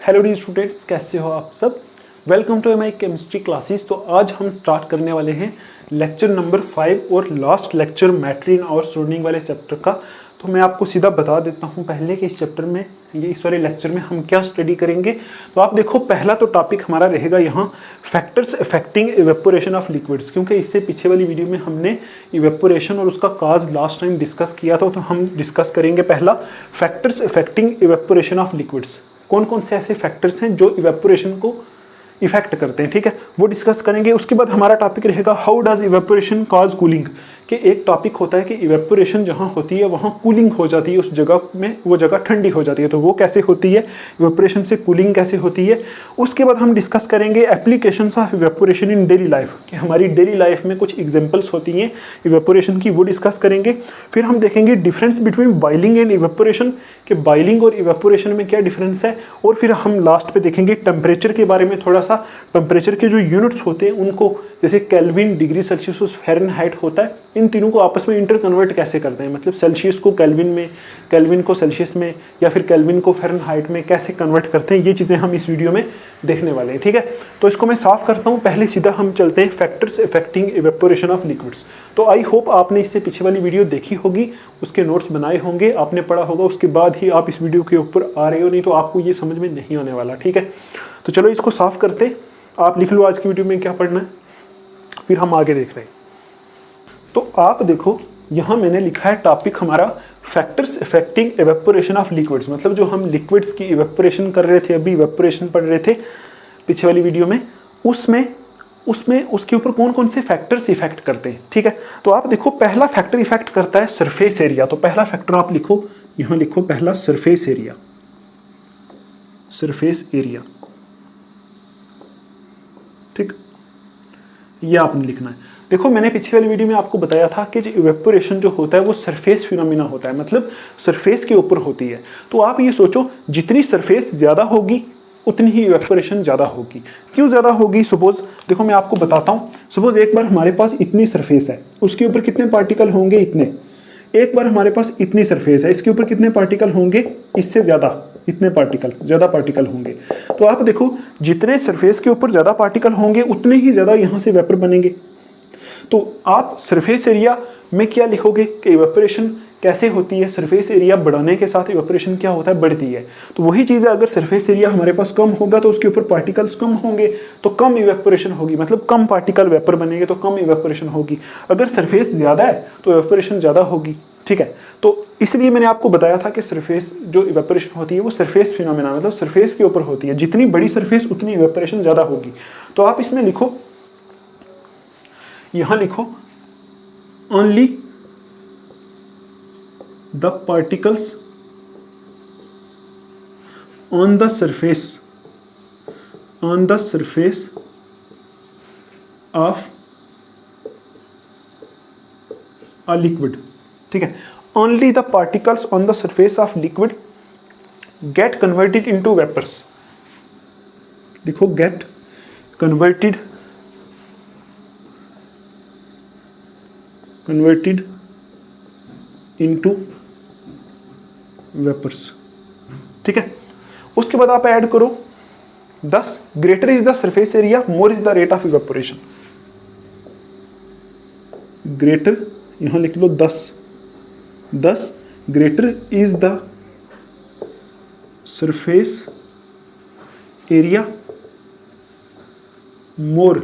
Hello D students, कैसे हो आप सब। Welcome to my chemistry classes. तो आज हम स्टार्ट करने वाले हैं लेक्चर नंबर 5 और last lecture matter in our surrounding वाले चैप्टर का। तो मैं आपको सीधा बता देता हूं पहले कि इस चैप्टर में इस वाले लेक्चर में हम क्या स्टडी करेंगे। तो आप देखो, पहला तो टॉपिक हमारा रहेगा यहाँ factors affecting evaporation of liquids, क्योंकि इससे पीछे वाली वीडियो में हमने इवेपोरेशन और उसका काज लास्ट टाइम डिस्कस किया था। तो हम डिस्कस करेंगे पहला factors affecting evaporation of liquids. कौन कौन से ऐसे फैक्टर्स हैं जो इवेपोरेशन को इफेक्ट करते हैं, ठीक है, वो डिस्कस करेंगे। उसके बाद हमारा टॉपिक रहेगा how does evaporation cause cooling, कि एक टॉपिक होता है कि इवेपोरेशन जहाँ होती है वहाँ कूलिंग हो जाती है, उस जगह में वो जगह ठंडी हो जाती है, तो वो कैसे होती है, इवेपोरेशन से कूलिंग कैसे होती है। उसके बाद हम डिस्कस करेंगे applications of evaporation in daily life, कि हमारी डेली लाइफ में कुछ एग्जांपल्स होती हैं इवेपोरेशन की, वो डिस्कस करेंगे। फिर हम देखेंगे difference between boiling and evaporation, कि बॉइलिंग और इवेपोरेशन में क्या डिफरेंस है। और फिर हम लास्ट पे देखेंगे टेम्परेचर के बारे में थोड़ा सा, टेम्परेचर के जो यूनिट्स होते हैं उनको, जैसे केल्विन, डिग्री सेल्सियस, फ़ारेनहाइट होता है, इन तीनों को आपस में इंटर कन्वर्ट कैसे करते हैं, मतलब सेल्सियस को केल्विन में, केल्विन को सेल्सियस में, या फिर केल्विन को फ़ारेनहाइट में कैसे कन्वर्ट करते हैं, ये चीज़ें हम इस वीडियो में देखने वाले हैं, ठीक है। तो इसको मैं साफ करता हूँ, पहले सीधा हम चलते हैं factors affecting evaporation of liquids. तो आई होप आपने इससे पीछे वाली वीडियो देखी होगी, उसके नोट्स बनाए होंगे, आपने पढ़ा होगा, उसके बाद ही आप इस वीडियो के ऊपर आ रहे हो, नहीं तो आपको ये समझ में नहीं आने वाला, ठीक है। तो चलो इसको साफ करते, आप लिख लो आज की वीडियो में क्या पढ़ना है, फिर हम आगे देख रहे हैं। तो आप देखो, यहाँ मैंने लिखा है टॉपिक हमारा factors affecting evaporation of liquids, मतलब जो हम लिक्विड्स की इवेपोरेशन कर रहे थे, अभी इवेपोरेशन पढ़ रहे थे पीछे वाली वीडियो में, उसमें उसके ऊपर कौन कौन से फैक्टर्स इफेक्ट करते हैं, ठीक है। तो आप देखो, पहला फैक्टर इफेक्ट करता है सरफेस एरिया। तो पहला फैक्टर आप लिखो, यहाँ लिखो पहला सरफेस एरिया, सरफेस एरिया, ठीक, ये आपने लिखना है। देखो, मैंने पिछले वाली वीडियो में आपको बताया था कि जो इवेपोरेशन जो होता है वो सरफेस फिनोमिना होता है, मतलब सरफेस के ऊपर होती है। तो आप ये सोचो, जितनी सरफेस ज़्यादा होगी उतनी ही इवेपोरेशन ज़्यादा होगी। क्यों ज़्यादा होगी? सपोज देखो, मैं आपको बताता हूँ। सपोज एक बार हमारे पास इतनी सरफेस है, उसके ऊपर कितने पार्टिकल होंगे? इतने। एक बार हमारे पास इतनी सरफेस है, इसके ऊपर कितने पार्टिकल होंगे? इससे ज़्यादा, इतने पार्टिकल, ज़्यादा पार्टिकल होंगे। तो आप देखो, जितने सरफेस के ऊपर ज़्यादा पार्टिकल होंगे उतने ही ज़्यादा यहाँ से वेपर बनेंगे। तो आप सरफेस एरिया में क्या लिखोगे कि इवेपोरेशन कैसे होती है, सरफेस एरिया बढ़ाने के साथ इवेपोरेशन क्या होता है, बढ़ती है। तो वही चीज़ है, अगर सरफेस एरिया हमारे पास कम होगा तो उसके ऊपर पार्टिकल्स कम होंगे, तो कम इवेपोरेशन होगी, मतलब कम पार्टिकल वेपर बनेंगे तो कम इवेपोरेशन होगी। अगर सरफेस ज़्यादा है तो इवेपोरेशन ज़्यादा होगी, ठीक है। तो इसलिए मैंने आपको बताया था कि सरफेस जो इवेपोरेशन होती है वो सरफेस फिनोमेना, मतलब सरफेस के ऊपर होती है। जितनी बड़ी सरफेस उतनी इवेपोरेशन ज़्यादा होगी। तो आप इसमें लिखो, यहाँ लिखो, only the particles on the surface of a liquid, ठीक है। only the particles on the surface of liquid get converted into vapors, देखो, get converted into वेपर्स, ठीक है। उसके बाद आप ऐड करो 10, greater is the surface area more is the rate of evaporation. Greater, यहां लिख लो 10 greater is the surface area more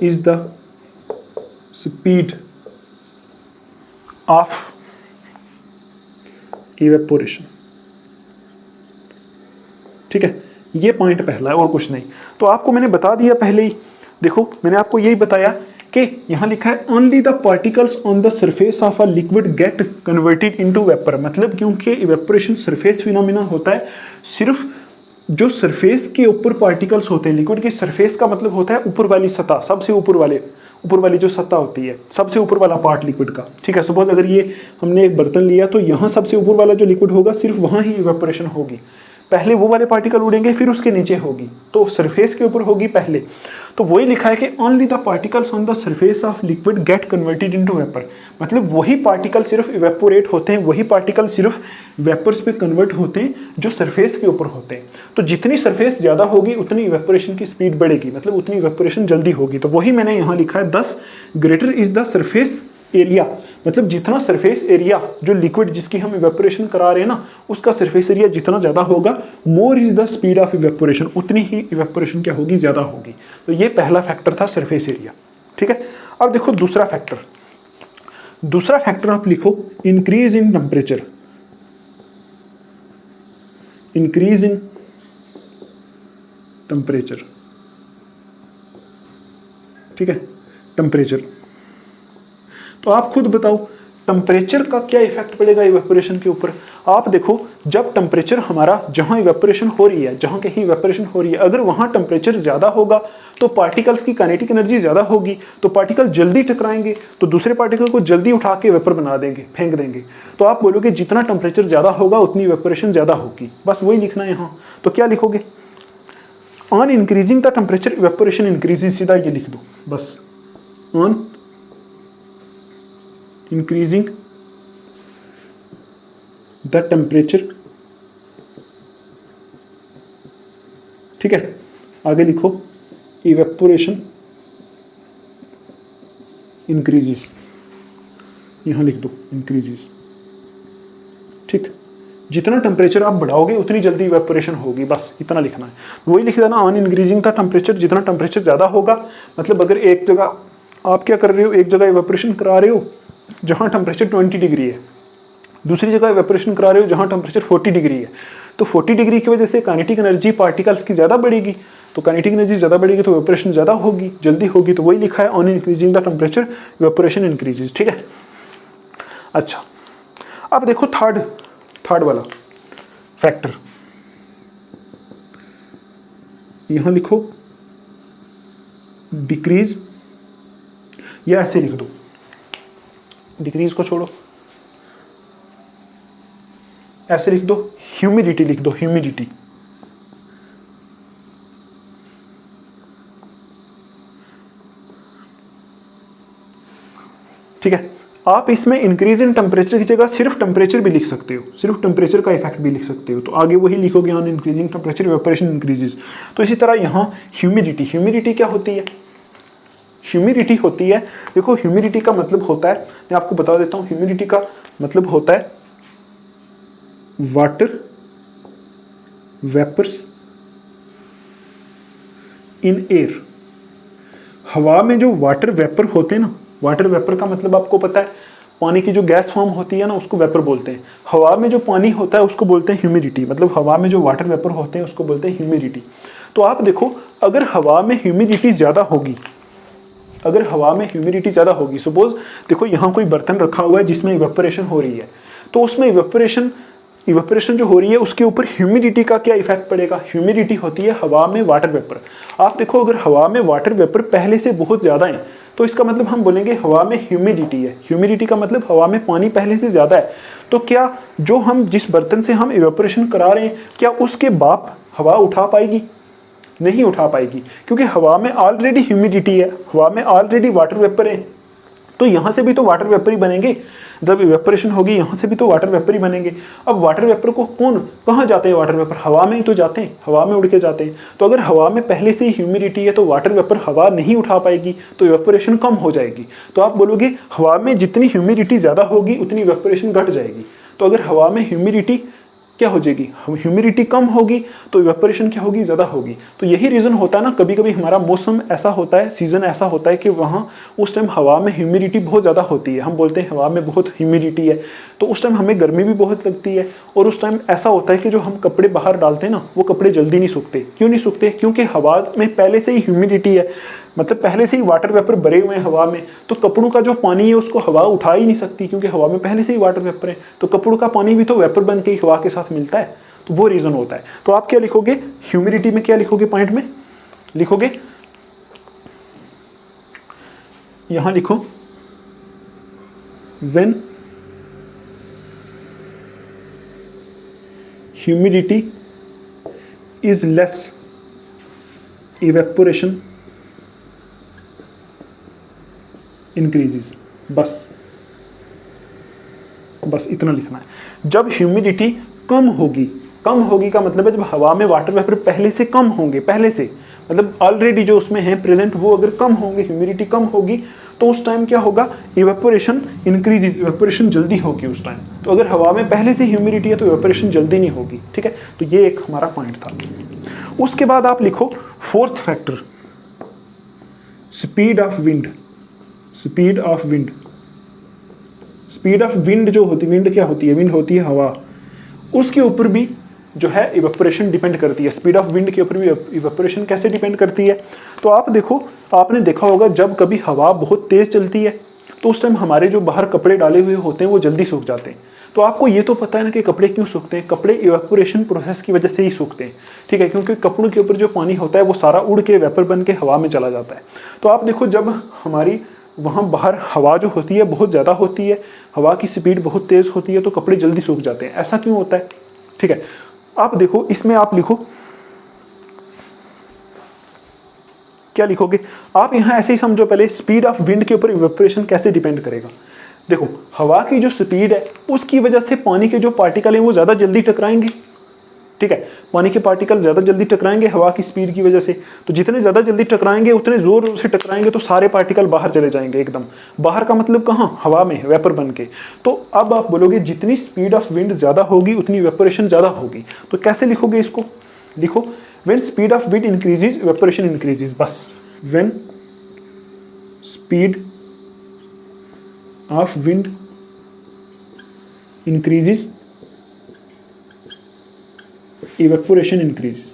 is the speed of evaporation, ठीक है। ये पॉइंट पहला है और कुछ नहीं। तो आपको मैंने बता दिया पहले ही, देखो मैंने आपको यही बताया कि यहां लिखा है only the particles on the surface of a liquid gate converted into vapour, मतलब क्योंकि इवेपोरेशन सरफेस फिनोमिना होता है, सिर्फ जो सरफेस के ऊपर पार्टिकल्स होते हैं, लिक्विड की सरफेस का मतलब होता है ऊपर वाली सतह, सबसे ऊपर वाली जो सतह होती है, सबसे ऊपर वाला पार्ट लिक्विड का, ठीक है। सपोज अगर ये हमने एक बर्तन लिया तो यहाँ सबसे ऊपर वाला जो लिक्विड होगा सिर्फ वहाँ ही इवेपोरेशन होगी। पहले वो वाले पार्टिकल उड़ेंगे, फिर उसके नीचे होगी, तो सरफेस के ऊपर होगी पहले। तो वही लिखा है कि only the particles on the surface of liquid gate converted into vapour, मतलब वही पार्टिकल सिर्फ इवेपोरेट होते हैं, वही पार्टिकल सिर्फ वेपर्स में कन्वर्ट होते हैं जो सरफेस के ऊपर होते हैं। तो जितनी सरफेस ज़्यादा होगी उतनी इवेपोरेशन की स्पीड बढ़ेगी, मतलब उतनी इवेपोरेशन जल्दी होगी। तो वही मैंने यहाँ लिखा है 10 greater is the surface area, मतलब जितना सरफेस एरिया जो लिक्विड जिसकी हम इवेपोरेशन करा रहे हैं ना, उसका सरफेस एरिया जितना ज़्यादा होगा, मोर is the speed of evaporation, उतनी ही इवेपोरेशन क्या होगी, ज़्यादा होगी। तो ये पहला फैक्टर था सरफेस एरिया। ठीक है, अब देखो दूसरा फैक्टर। दूसरा फैक्टर आप लिखो increase in temperature. Increase in temperature, ठीक है, टेम्परेचर। तो आप खुद बताओ टेम्परेचर का क्या इफेक्ट पड़ेगा इवेपोरेशन के ऊपर। आप देखो जब टेम्परेचर हमारा जहां इवेपोरेशन हो रही है, जहां कहीं इवेपोरेशन हो रही है, अगर वहां टेम्परेचर ज़्यादा होगा तो पार्टिकल्स की काइनेटिक एनर्जी ज़्यादा होगी, तो पार्टिकल जल्दी टकराएंगे, तो दूसरे पार्टिकल को जल्दी उठा के वेपर बना देंगे, फेंक देंगे। तो आप बोलोगे जितना टेम्परेचर ज़्यादा होगा उतनी इवेपोरेशन ज़्यादा होगी, बस वही लिखना है यहाँ। तो क्या लिखोगे, on increasing the temperature evaporation increasing, सीधा ये लिख दो बस, ऑन इंक्रीजिंग द टेम्परेचर। ठीक है, आगे लिखो इवेपोरेशन इंक्रीजेस, यहां लिख दो इंक्रीजेस। ठीक, जितना टेम्परेचर आप बढ़ाओगे उतनी जल्दी इवेपोरेशन होगी, बस इतना लिखना है। वही लिख देना ऑन इंक्रीजिंग द टेम्परेचर, जितना टेम्परेचर ज़्यादा होगा, मतलब अगर एक जगह आप क्या कर रहे हो, एक जगह इवेपोरेशन करा रहे हो जहाँ टेम्परेचर 20 डिग्री है, दूसरी जगह इवेपोरेशन करा रहे हो जहाँ टेम्परेचर 40 डिग्री है, तो 40 डिग्री की वजह से काइनेटिक एनर्जी पार्टिकल्स की ज़्यादा बढ़ेगी, तो काइनेटिक एनर्जी ज़्यादा बढ़ेगी तो इवेपोरेशन ज़्यादा होगी, जल्दी होगी। तो वही लिखा है on increasing the temperature evaporation increases. ठीक है, अच्छा अब देखो थर्ड वाला फैक्टर, यहां लिखो डिक्रीज, या ऐसे लिख दो, डिक्रीज को छोड़ो, ऐसे लिख दो, ह्यूमिडिटी लिख दो, ह्यूमिडिटी। ठीक है, आप इसमें इंक्रीज इन टेम्परेचर की जगह सिर्फ टेम्परेचर भी लिख सकते हो, सिर्फ टेम्परेचर का इफेक्ट भी लिख सकते हो। तो आगे वही लिखोगे on increasing temperature evaporation increases. तो इसी तरह यहाँ ह्यूमिडिटी, ह्यूमिडिटी क्या होती है, ह्यूमिडिटी होती है, देखो ह्यूमिडिटी का मतलब होता है, मैं आपको बता देता हूँ, ह्यूमिडिटी का मतलब होता है वाटर वेपर्स इन एयर। हवा में जो वाटर वेपर होते हैं ना, वाटर वेपर का मतलब आपको पता है, पानी की जो गैस फॉर्म होती है ना उसको वेपर बोलते हैं। हवा में जो पानी होता है उसको बोलते हैं ह्यूमिडिटी, मतलब हवा में जो वाटर वेपर होते हैं उसको बोलते हैं ह्यूमिडिटी। तो आप देखो अगर हवा में ह्यूमिडिटी ज़्यादा होगी, अगर हवा में ह्यूमिडिटी ज़्यादा होगी, सपोज देखो यहाँ कोई बर्तन रखा हुआ है जिसमें इवेपोरेशन हो रही है, तो उसमें इवेपोरेशन जो हो रही है उसके ऊपर ह्यूमिडिटी का क्या इफेक्ट पड़ेगा। ह्यूमिडिटी होती है हवा में वाटर वेपर। आप देखो अगर हवा में वाटर वेपर पहले से बहुत ज़्यादा है तो इसका मतलब हम बोलेंगे हवा में ह्यूमिडिटी है। ह्यूमिडिटी का मतलब हवा में पानी पहले से ज़्यादा है। तो क्या जो हम जिस बर्तन से हम इवेपोरेशन करा रहे हैं, क्या उसके भाप हवा उठा पाएगी? नहीं उठा पाएगी, क्योंकि हवा में ऑलरेडी ह्यूमिडिटी है, हवा में ऑलरेडी वाटर वेपर है। तो यहाँ से भी तो वाटर वेपर ही बनेंगे, जब इवेपोरेशन होगी यहाँ से भी तो वाटर वेपर ही बनेंगे। अब वाटर वेपर को कहाँ जाते हैं, वाटर वेपर हवा में ही तो जाते हैं, हवा में उड़ के जाते हैं। तो अगर हवा में पहले से ही ह्यूमिडिटी है तो वाटर वेपर हवा नहीं उठा पाएगी, तो इवेपोरेशन कम हो जाएगी। तो आप बोलोगे हवा में जितनी ह्यूमिडिटी ज़्यादा होगी उतनी इवेपोरेशन घट जाएगी। तो अगर हवा में ह्यूमिडिटी क्या हो जाएगी, ह्यूमिडिटी कम होगी तो इवेपोरेशन क्या होगी, ज़्यादा होगी। तो यही रीज़न होता है ना, कभी कभी हमारा मौसम ऐसा होता है, सीज़न ऐसा होता है कि वहाँ उस टाइम हवा में ह्यूमिडिटी बहुत ज़्यादा होती है, हम बोलते हैं हवा में बहुत ह्यूमिडिटी है, तो उस टाइम हमें गर्मी भी बहुत लगती है। और उस टाइम ऐसा होता है कि जो हम कपड़े बाहर डालते हैं ना, वो कपड़े जल्दी नहीं सूखते। क्यों नहीं सूखते? क्योंकि हवा में पहले से ही ह्यूमिडिटी है, मतलब पहले से ही वाटर वेपर भरे हुए हैं हवा में। तो कपड़ों का जो पानी है उसको हवा उठा ही नहीं सकती, क्योंकि हवा में पहले से ही वाटर वेपर है। तो कपड़ों का पानी भी तो वेपर बन के ही हवा के साथ मिलता है, तो वो रीज़न होता है। तो आप क्या लिखोगे ह्यूमिडिटी में, क्या लिखोगे पॉइंट में लिखोगे, यहां लिखो when humidity is less evaporation increases. बस इतना लिखना है। जब ह्यूमिडिटी कम होगी, कम होगी का मतलब है जब हवा में वाटर वेपर पहले से कम होंगे, पहले से मतलब ऑलरेडी जो उसमें है प्रेजेंट वो अगर कम होंगे, ह्यूमिडिटी कम होगी, तो उस टाइम क्या होगा, इवेपोरेशन इंक्रीज, इवेपोरेशन जल्दी होगी उस टाइम। तो अगर हवा में पहले से ह्यूमिडिटी है तो इवेपोरेशन जल्दी नहीं होगी, ठीक है। तो ये एक हमारा पॉइंट था। उसके बाद आप लिखो fourth factor, speed of wind. Speed of wind, speed of wind जो होती है, विंड क्या होती है, विंड होती है हवा, उसके ऊपर भी जो है इवेपोरेशन डिपेंड करती है। स्पीड ऑफ विंड के ऊपर भी इवेपोरेशन कैसे डिपेंड करती है, तो आप देखो, आपने देखा होगा जब कभी हवा बहुत तेज चलती है तो उस टाइम हमारे जो बाहर कपड़े डाले हुए होते हैं वो जल्दी सूख जाते हैं। तो आपको ये तो पता है ना कि कपड़े क्यों सूखते हैं, कपड़े इवेपोरेशन प्रोसेस की वजह से ही सूखते हैं, ठीक है, क्योंकि कपड़ों के ऊपर जो पानी होता है वो सारा उड़ के वेपर बन के हवा में चला जाता है। तो आप देखो जब हमारी वहाँ बाहर हवा जो होती है बहुत ज़्यादा होती है, हवा की स्पीड बहुत तेज़ होती है, तो कपड़े जल्दी सूख जाते हैं। ऐसा क्यों होता है, ठीक है। आप देखो इसमें आप लिखो, क्या लिखोगे आप यहाँ, ऐसे ही समझो पहले, स्पीड ऑफ विंड के ऊपर इवेपोरेशन कैसे डिपेंड करेगा। देखो हवा की जो स्पीड है उसकी वजह से पानी के जो पार्टिकल हैं वो ज़्यादा जल्दी टकराएंगे, ठीक है, पानी के पार्टिकल ज़्यादा जल्दी टकराएंगे हवा की स्पीड की वजह से। तो जितने ज़्यादा जल्दी टकराएंगे उतने ज़ोर से टकराएंगे तो सारे पार्टिकल बाहर चले जाएंगे, एकदम बाहर का मतलब कहाँ, हवा में, वेपर बन के। तो अब आप बोलोगे जितनी स्पीड ऑफ विंड ज़्यादा होगी उतनी इवेपोरेशन ज़्यादा होगी। तो कैसे लिखोगे इसको, लिखो when speed of wind increases evaporation increases, बस when speed of wind increases evaporation increases।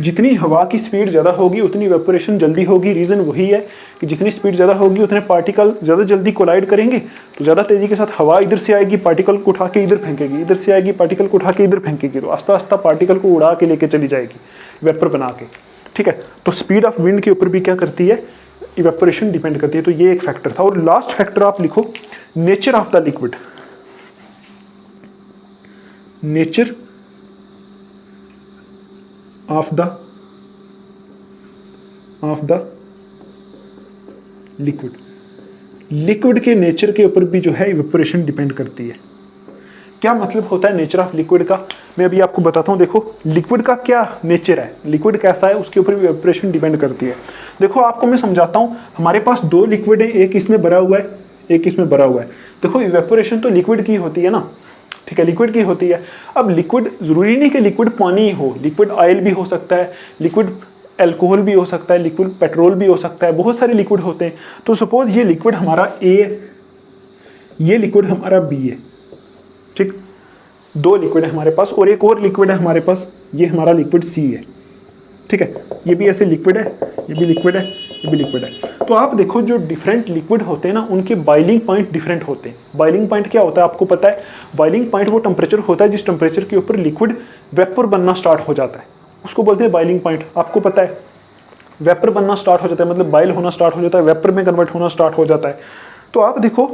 जितनी हवा की स्पीड ज़्यादा होगी उतनी इवेपोरेशन जल्दी होगी। रीज़न वही है कि जितनी स्पीड ज़्यादा होगी उतने पार्टिकल ज़्यादा जल्दी कोलाइड करेंगे, तो ज़्यादा तेज़ी के साथ हवा इधर से आएगी, पार्टिकल को उठा के इधर फेंकेगी, इधर से आएगी, पार्टिकल को उठा के इधर फेंकेगी, तो आस्ता आस्ता पार्टिकल को उड़ा के लेके चली जाएगी वेपर बना के, ठीक है। तो स्पीड ऑफ विंड के ऊपर भी क्या करती है, इवेपोरेशन डिपेंड करती है। तो ये एक फैक्टर था। और लास्ट फैक्टर आप लिखो nature of the liquid. Nature of the liquid, liquid के नेचर के ऊपर भी जो है इवेपोरेशन डिपेंड करती है। क्या मतलब होता है नेचर ऑफ लिक्विड का, मैं अभी आपको बताता हूँ। देखो लिक्विड का क्या नेचर है, लिक्विड कैसा है, उसके ऊपर भी इवेपोरेशन डिपेंड करती है। देखो आपको मैं समझाता हूँ, हमारे पास दो लिक्विड है, एक इसमें भरा हुआ है, एक इसमें भरा हुआ है। देखो इवेपोरेशन तो लिक्विड की होती है ना, ठीक है, लिक्विड की होती है। अब लिक्विड जरूरी नहीं कि लिक्विड पानी ही हो, लिक्विड ऑयल भी हो सकता है, लिक्विड अल्कोहल भी हो सकता है, लिक्विड पेट्रोल भी हो सकता है, बहुत सारे लिक्विड होते हैं। तो सपोज ये लिक्विड हमारा ए, ये लिक्विड हमारा बी है, ठीक, दो लिक्विड है हमारे पास, और एक और लिक्विड है हमारे पास, ये हमारा लिक्विड सी है, ठीक है। ये भी ऐसे लिक्विड है, ये भी लिक्विड है, ये भी लिक्विड है। तो आप देखो जो डिफरेंट लिक्विड होते हैं ना, उनके बॉइलिंग पॉइंट डिफरेंट होते हैं। बॉइलिंग पॉइंट क्या होता है आपको पता है, बॉइलिंग पॉइंट वो टेम्परेचर होता है जिस टेम्परेचर के ऊपर लिक्विड वेपर बनना स्टार्ट हो जाता है, उसको बोलते हैं बॉइलिंग पॉइंट। आपको पता है वेपर बनना स्टार्ट हो जाता है, मतलब बॉइल होना स्टार्ट हो जाता है, वेपर में कन्वर्ट होना स्टार्ट हो जाता है। तो आप देखो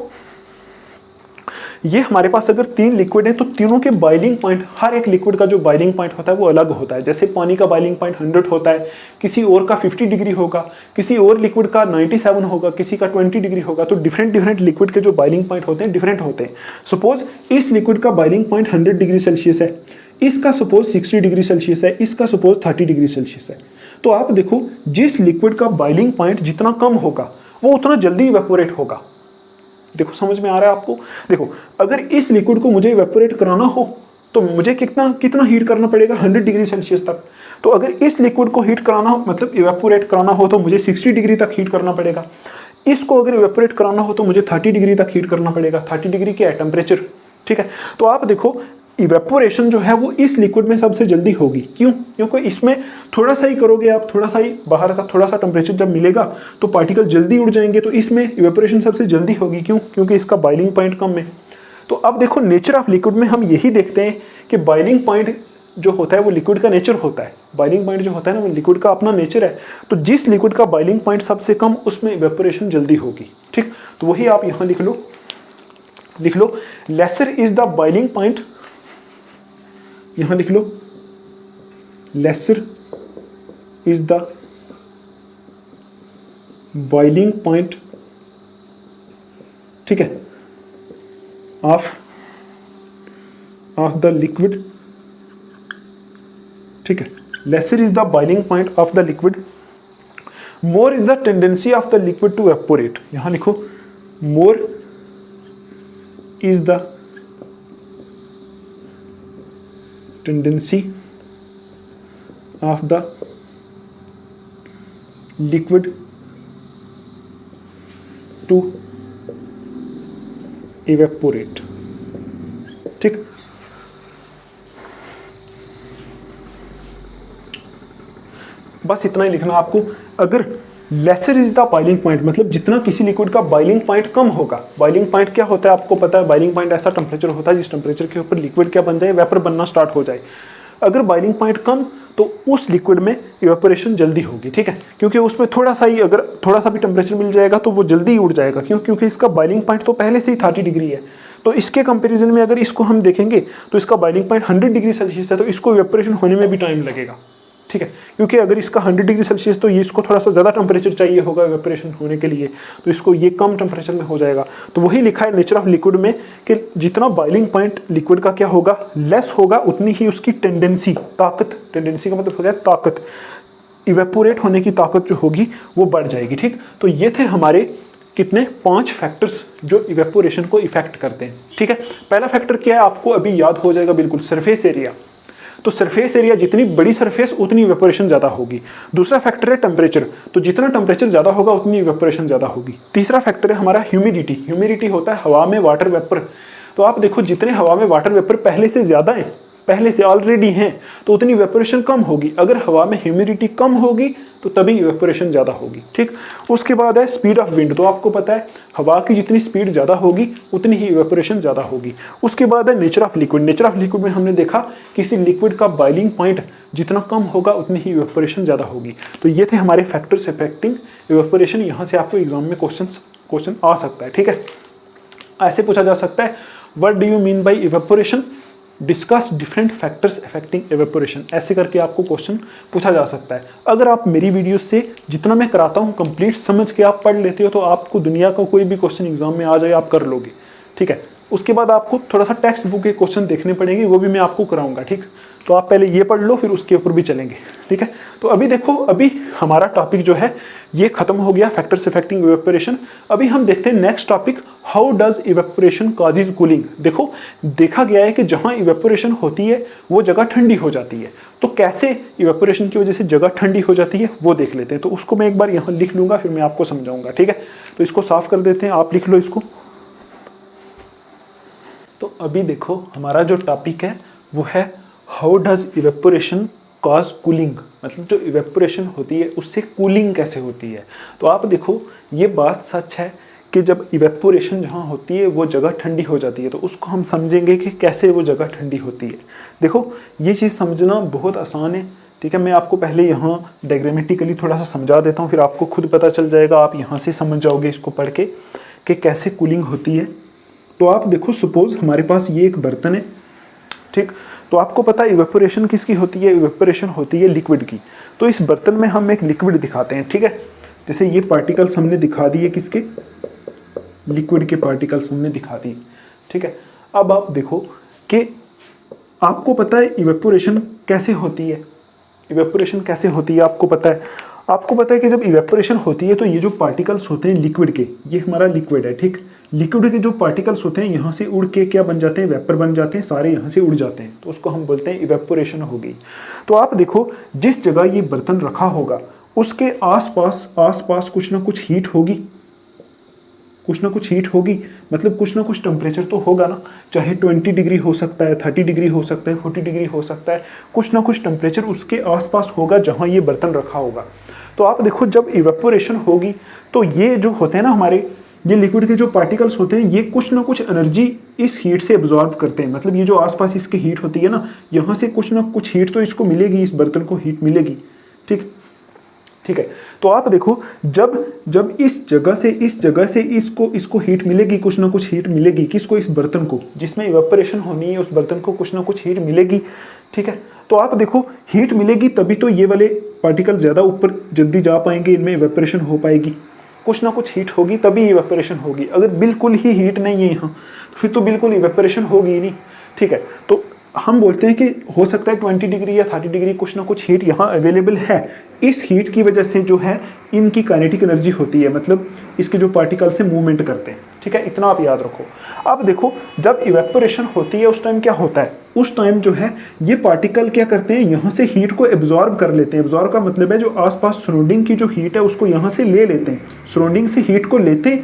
ये हमारे पास अगर तीन लिक्विड हैं तो तीनों के बॉइलिंग पॉइंट, हर एक लिक्विड का जो बॉइलिंग पॉइंट होता है वो अलग होता है। जैसे पानी का बॉइलिंग पॉइंट 100 होता है, किसी और का 50 डिग्री होगा, किसी और लिक्विड का 97 होगा, किसी का 20 डिग्री होगा। तो डिफरेंट लिक्विड के जो बॉइलिंग पॉइंट होते हैं डिफरेंट होते हैं। सपोज इस लिक्विड का बॉइलिंग पॉइंट 100 डिग्री सेल्सियस है, इसका सपोज 60 डिग्री सेल्सियस है, इसका सपोज 30 डिग्री सेल्सियस है। तो आप देखो जिस लिक्विड का बॉइलिंग पॉइंट जितना कम होगा वो उतना जल्दी इवेपोरेट होगा। देखो समझ में आ रहा है आपको। देखो अगर इस लिक्विड को मुझे इवेपोरेट कराना हो तो मुझे कितना हीट करना पड़ेगा, 100 डिग्री सेल्सियस तक। तो अगर इस लिक्विड को हीट कराना हो, मतलब इवेपोरेट कराना हो, तो मुझे 60 डिग्री तक हीट करना पड़ेगा। इसको अगर इवेपोरेट कराना हो तो मुझे 30 डिग्री तक हीट करना पड़ेगा। 30 डिग्री क्या है, टेम्परेचर, ठीक है। तो आप देखो इवेपोरेशन जो है वो इस लिक्विड में सबसे जल्दी होगी। क्यों? क्योंकि इसमें थोड़ा सा ही करोगे आप, थोड़ा सा ही बाहर का थोड़ा सा टेम्परेचर जब मिलेगा तो पार्टिकल जल्दी उड़ जाएंगे। तो इसमें इवेपोरेशन सबसे जल्दी होगी। क्यों? क्योंकि इसका बॉइलिंग पॉइंट कम है। तो अब देखो नेचर ऑफ लिक्विड में हम यही देखते हैं कि बॉइलिंग पॉइंट जो होता है वो लिक्विड का नेचर होता है। बॉइलिंग पॉइंट जो होता है ना वो लिक्विड का अपना नेचर है। तो जिस लिक्विड का बॉइलिंग पॉइंट सबसे कम उसमें इवेपोरेशन जल्दी होगी, ठीक। तो वही आप यहाँ लिख लो lesser is the boiling point, यहां लिख लो lesser is the boiling point, ठीक है, ऑफ द लिक्विड, ठीक है, lesser is the boiling point of the liquid, more is the tendency of the liquid to evaporate. यहां लिखो more is the tendency of the liquid to evaporate, ठीक। बस इतना ही लिखना आपको। अगर lesser is the boiling point, मतलब जितना किसी लिक्विड का बॉइलिंग पॉइंट कम होगा। बॉइलिंग पॉइंट क्या होता है आपको पता है, बॉइलिंग पॉइंट ऐसा टेम्परेचर होता है जिस टेम्परेचर के ऊपर लिक्विड क्या बन जाए, वेपर बनना स्टार्ट हो जाए। अगर बॉइलिंग पॉइंट कम, तो उस लिक्विड में इवेपोरेशन जल्दी होगी, ठीक है, क्योंकि उसमें थोड़ा सा ही, अगर थोड़ा सा भी टेम्परेचर मिल जाएगा तो वो जल्दी उड़ जाएगा। क्यों? क्योंकि इसका बॉइलिंग पॉइंट तो पहले से ही 30 डिग्री है। तो इसके कंपैरिजन में अगर इसको हम देखेंगे तो इसका बॉइलिंग पॉइंट 100 डिग्री सेल्सियस है, तो इसको इवेपोरेशन होने में भी टाइम लगेगा, ठीक है, क्योंकि अगर इसका 100 डिग्री सेल्सियस, तो ये इसको थोड़ा सा ज़्यादा टेम्परेचर चाहिए होगा इवेपोरेशन होने के लिए, तो इसको ये कम टेम्परेचर में हो जाएगा। तो वही लिखा है नेचर ऑफ लिक्विड में कि जितना बॉइलिंग पॉइंट लिक्विड का क्या होगा, लेस होगा, उतनी ही उसकी टेंडेंसी, ताकत, टेंडेंसी का मतलब हो जाए ताकत, इवेपोरेट होने की ताकत जो होगी वो बढ़ जाएगी, ठीक। तो ये थे हमारे कितने 5 फैक्टर्स जो इवेपोरेशन को इफेक्ट करते हैं, ठीक है। पहला फैक्टर क्या है आपको अभी याद हो जाएगा बिल्कुल, सरफेस एरिया। तो सरफेस एरिया, जितनी बड़ी सरफेस उतनी इवेपोरेशन ज़्यादा होगी। दूसरा फैक्टर है टेम्परेचर, तो जितना टेम्परेचर ज़्यादा होगा उतनी इवेपोरेशन ज़्यादा होगी। तीसरा फैक्टर है हमारा ह्यूमिडिटी। ह्यूमिडिटी होता है हवा में वाटर वेपर। तो आप देखो जितने हवा में वाटर वेपर पहले से ज़्यादा है, पहले से ऑलरेडी हैं, तो उतनी इवेपोरेशन कम होगी। अगर हवा में ह्यूमिडिटी कम होगी तो तभी इवेपोरेशन ज़्यादा होगी, ठीक। उसके बाद है स्पीड ऑफ विंड। तो आपको पता है हवा की जितनी स्पीड ज़्यादा होगी उतनी ही इवेपोरेशन ज़्यादा होगी। उसके बाद है nature of liquid. Nature of liquid में हमने देखा किसी लिक्विड का बॉइलिंग पॉइंट जितना कम होगा उतनी ही इवेपोरेशन ज़्यादा होगी। तो ये थे हमारे फैक्टर्स अफेक्टिंग इवेपोरेशन। यहाँ से आपको एग्जाम में क्वेश्चन आ सकता है, ठीक है। ऐसे पूछा जा सकता है, what do you mean by evaporation, discuss different factors affecting evaporation. ऐसे करके आपको क्वेश्चन पूछा जा सकता है। अगर आप मेरी वीडियो से जितना मैं कराता हूँ कंप्लीट समझ के आप पढ़ लेते हो तो आपको दुनिया का कोई भी क्वेश्चन एग्जाम में आ जाए आप कर लोगे, ठीक है। उसके बाद आपको थोड़ा सा टेक्स्ट बुक के क्वेश्चन देखने पड़ेंगे, वो भी मैं आपको कराऊंगा, ठीक। तो आप पहले ये पढ़ लो फिर उसके ऊपर भी चलेंगे, ठीक है। तो अभी देखो, अभी हमारा टॉपिक जो है ये खत्म हो गया, फैक्टर्स अफेक्टिंग इवेपोरेशन। अभी हम देखते हैं next topic, how does evaporation causes cooling. देखो देखा गया है कि जहाँ इवेपोरेशन होती है वो जगह ठंडी हो जाती है, तो कैसे इवेपोरेशन की वजह से जगह ठंडी हो जाती है वो देख लेते हैं। तो उसको मैं एक बार यहाँ लिख लूँगा फिर मैं आपको समझाऊंगा, ठीक है। तो इसको साफ कर देते हैं, आप लिख लो इसको। तो अभी देखो हमारा जो टॉपिक है वो है how does evaporation cause cooling, मतलब जो इवेपोरेशन होती है उससे कूलिंग कैसे होती है। तो आप देखो ये बात सच है कि जब इवेपोरेशन जहाँ होती है वो जगह ठंडी हो जाती है, तो उसको हम समझेंगे कि कैसे वो जगह ठंडी होती है। देखो ये चीज़ समझना बहुत आसान है, ठीक है। मैं आपको पहले यहाँ डायग्रामेटिकली थोड़ा सा समझा देता हूँ, फिर आपको खुद पता चल जाएगा, आप यहाँ से समझ जाओगे इसको पढ़ के कि कैसे कूलिंग होती है। तो आप देखो सपोज हमारे पास ये एक बर्तन है, ठीक। तो आपको पता है इवेपोरेशन किसकी होती है, इवेपोरेशन होती है लिक्विड की। तो इस बर्तन में हम एक लिक्विड दिखाते हैं, ठीक है। जैसे ये पार्टिकल्स हमने दिखा दिए, किसके, लिक्विड के पार्टिकल्स हमने दिखा दिए, ठीक है। अब आप देखो कि आपको पता है इवेपोरेशन कैसे होती है, इवेपोरेशन कैसे होती है आपको पता है। आपको पता है कि जब इवेपोरेशन होती है तो ये जो पार्टिकल्स होते हैं लिक्विड के, ये हमारा लिक्विड है, ठीक। लिक्विड के जो पार्टिकल्स होते हैं यहाँ से उड़ के क्या बन जाते हैं, वेपर बन जाते हैं, सारे यहाँ से उड़ जाते हैं, तो उसको हम बोलते हैं इवेपोरेशन हो गई। तो आप देखो जिस जगह ये बर्तन रखा होगा उसके आसपास कुछ ना कुछ हीट होगी, कुछ ना कुछ हीट होगी, मतलब कुछ ना कुछ टेम्परेचर तो होगा ना, चाहे 20 डिग्री हो सकता है, 30 डिग्री हो सकता है, 40 डिग्री हो सकता है, कुछ ना कुछ टेम्परेचर उसके आसपास होगा जहाँ ये बर्तन रखा होगा। तो आप देखो जब इवेपोरेशन होगी तो ये जो होते हैं ना हमारे, ये लिक्विड के जो पार्टिकल्स होते हैं ये कुछ ना कुछ एनर्जी इस हीट से एब्जॉर्ब करते हैं। मतलब ये जो आसपास इसके हीट होती है ना, यहाँ से कुछ ना कुछ हीट तो इसको मिलेगी, इस बर्तन को हीट मिलेगी, ठीक है। तो आप देखो जब इस जगह से इसको हीट मिलेगी, कुछ ना कुछ हीट मिलेगी, किसको, इस बर्तन को, जिसमें इवेपोरेशन होनी है उस बर्तन को कुछ ना कुछ हीट मिलेगी, ठीक है। तो आप देखो हीट मिलेगी तभी तो ये वाले पार्टिकल ज़्यादा ऊपर जल्दी जा पाएंगे, इनमें इवेपोरेशन हो पाएगी, कुछ ना कुछ हीट होगी तभी इवेपोरेशन होगी। अगर बिल्कुल ही हीट नहीं है यहाँ तो फिर तो बिल्कुल इवेपोरेशन होगी ही नहीं, ठीक है। तो हम बोलते हैं कि हो सकता है 20 डिग्री या 30 डिग्री कुछ ना कुछ हीट यहाँ अवेलेबल है। इस हीट की वजह से जो है इनकी काइनेटिक एनर्जी होती है, मतलब इसके जो पार्टिकल्स से मूवमेंट करते हैं, ठीक है। इतना आप याद रखो। अब देखो जब इवेपोरेशन होती है उस टाइम क्या होता है, उस टाइम जो है ये पार्टिकल क्या करते हैं, यहाँ से हीट को एब्जॉर्ब कर लेते हैं। एब्जॉर्ब का मतलब है जो आसपास सराउंडिंग की जो हीट है उसको यहाँ से ले लेते हैं, सराउंडिंग से हीट को लेते हैं,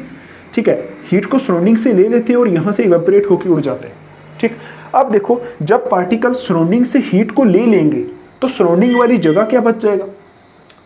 ठीक है। हीट को सराउंडिंग से ले लेते हैं और यहाँ से इवेपोरेट होकर उड़ जाते हैं, ठीक। अब देखो जब पार्टिकल सराउंडिंग से हीट को ले लेंगे तो सराउंडिंग वाली जगह क्या बच जाएगा,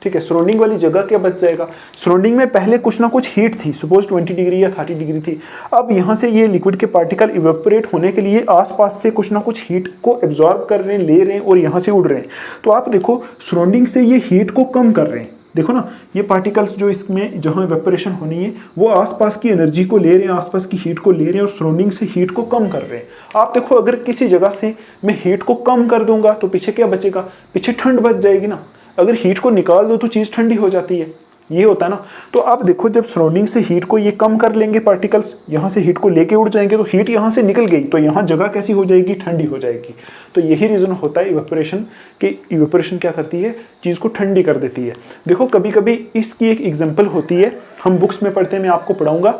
ठीक है। सराउंडिंग वाली जगह क्या बच जाएगा, सराउंडिंग में पहले कुछ ना कुछ हीट थी, सपोज 20 डिग्री या 30 डिग्री थी। अब यहाँ से ये लिक्विड के पार्टिकल इवेपोरेट होने के लिए आसपास से कुछ ना कुछ हीट को एब्जॉर्ब कर रहे हैं, ले रहे हैं और यहाँ से उड़ रहे हैं। तो आप देखो सराउंडिंग से ये हीट को कम कर रहे हैं। देखो ना ये पार्टिकल्स जो इसमें जहाँ इवेपोरेशन होनी है वो आसपास की एनर्जी को ले रहे हैं, आसपास की हीट को ले रहे हैं और सराउंडिंग से हीट को कम कर रहे हैं। आप देखो अगर किसी जगह से मैं हीट को कम कर दूंगा तो पीछे क्या बचेगा, पीछे ठंड बच जाएगी ना। अगर हीट को निकाल दो तो चीज़ ठंडी हो जाती है, ये होता है ना। तो आप देखो जब सराउंडिंग से हीट को ये कम कर लेंगे पार्टिकल्स, यहाँ से हीट को लेके उड़ जाएंगे तो हीट यहाँ से निकल गई तो यहाँ जगह कैसी हो जाएगी, ठंडी हो जाएगी। तो यही रीज़न होता है इवेपोरेशन कि इवेपोरेशन क्या करती है, चीज़ को ठंडी कर देती है। देखो कभी कभी इसकी एक एग्जाम्पल होती है, हम बुक्स में पढ़ते हैं, मैं आपको पढ़ाऊँगा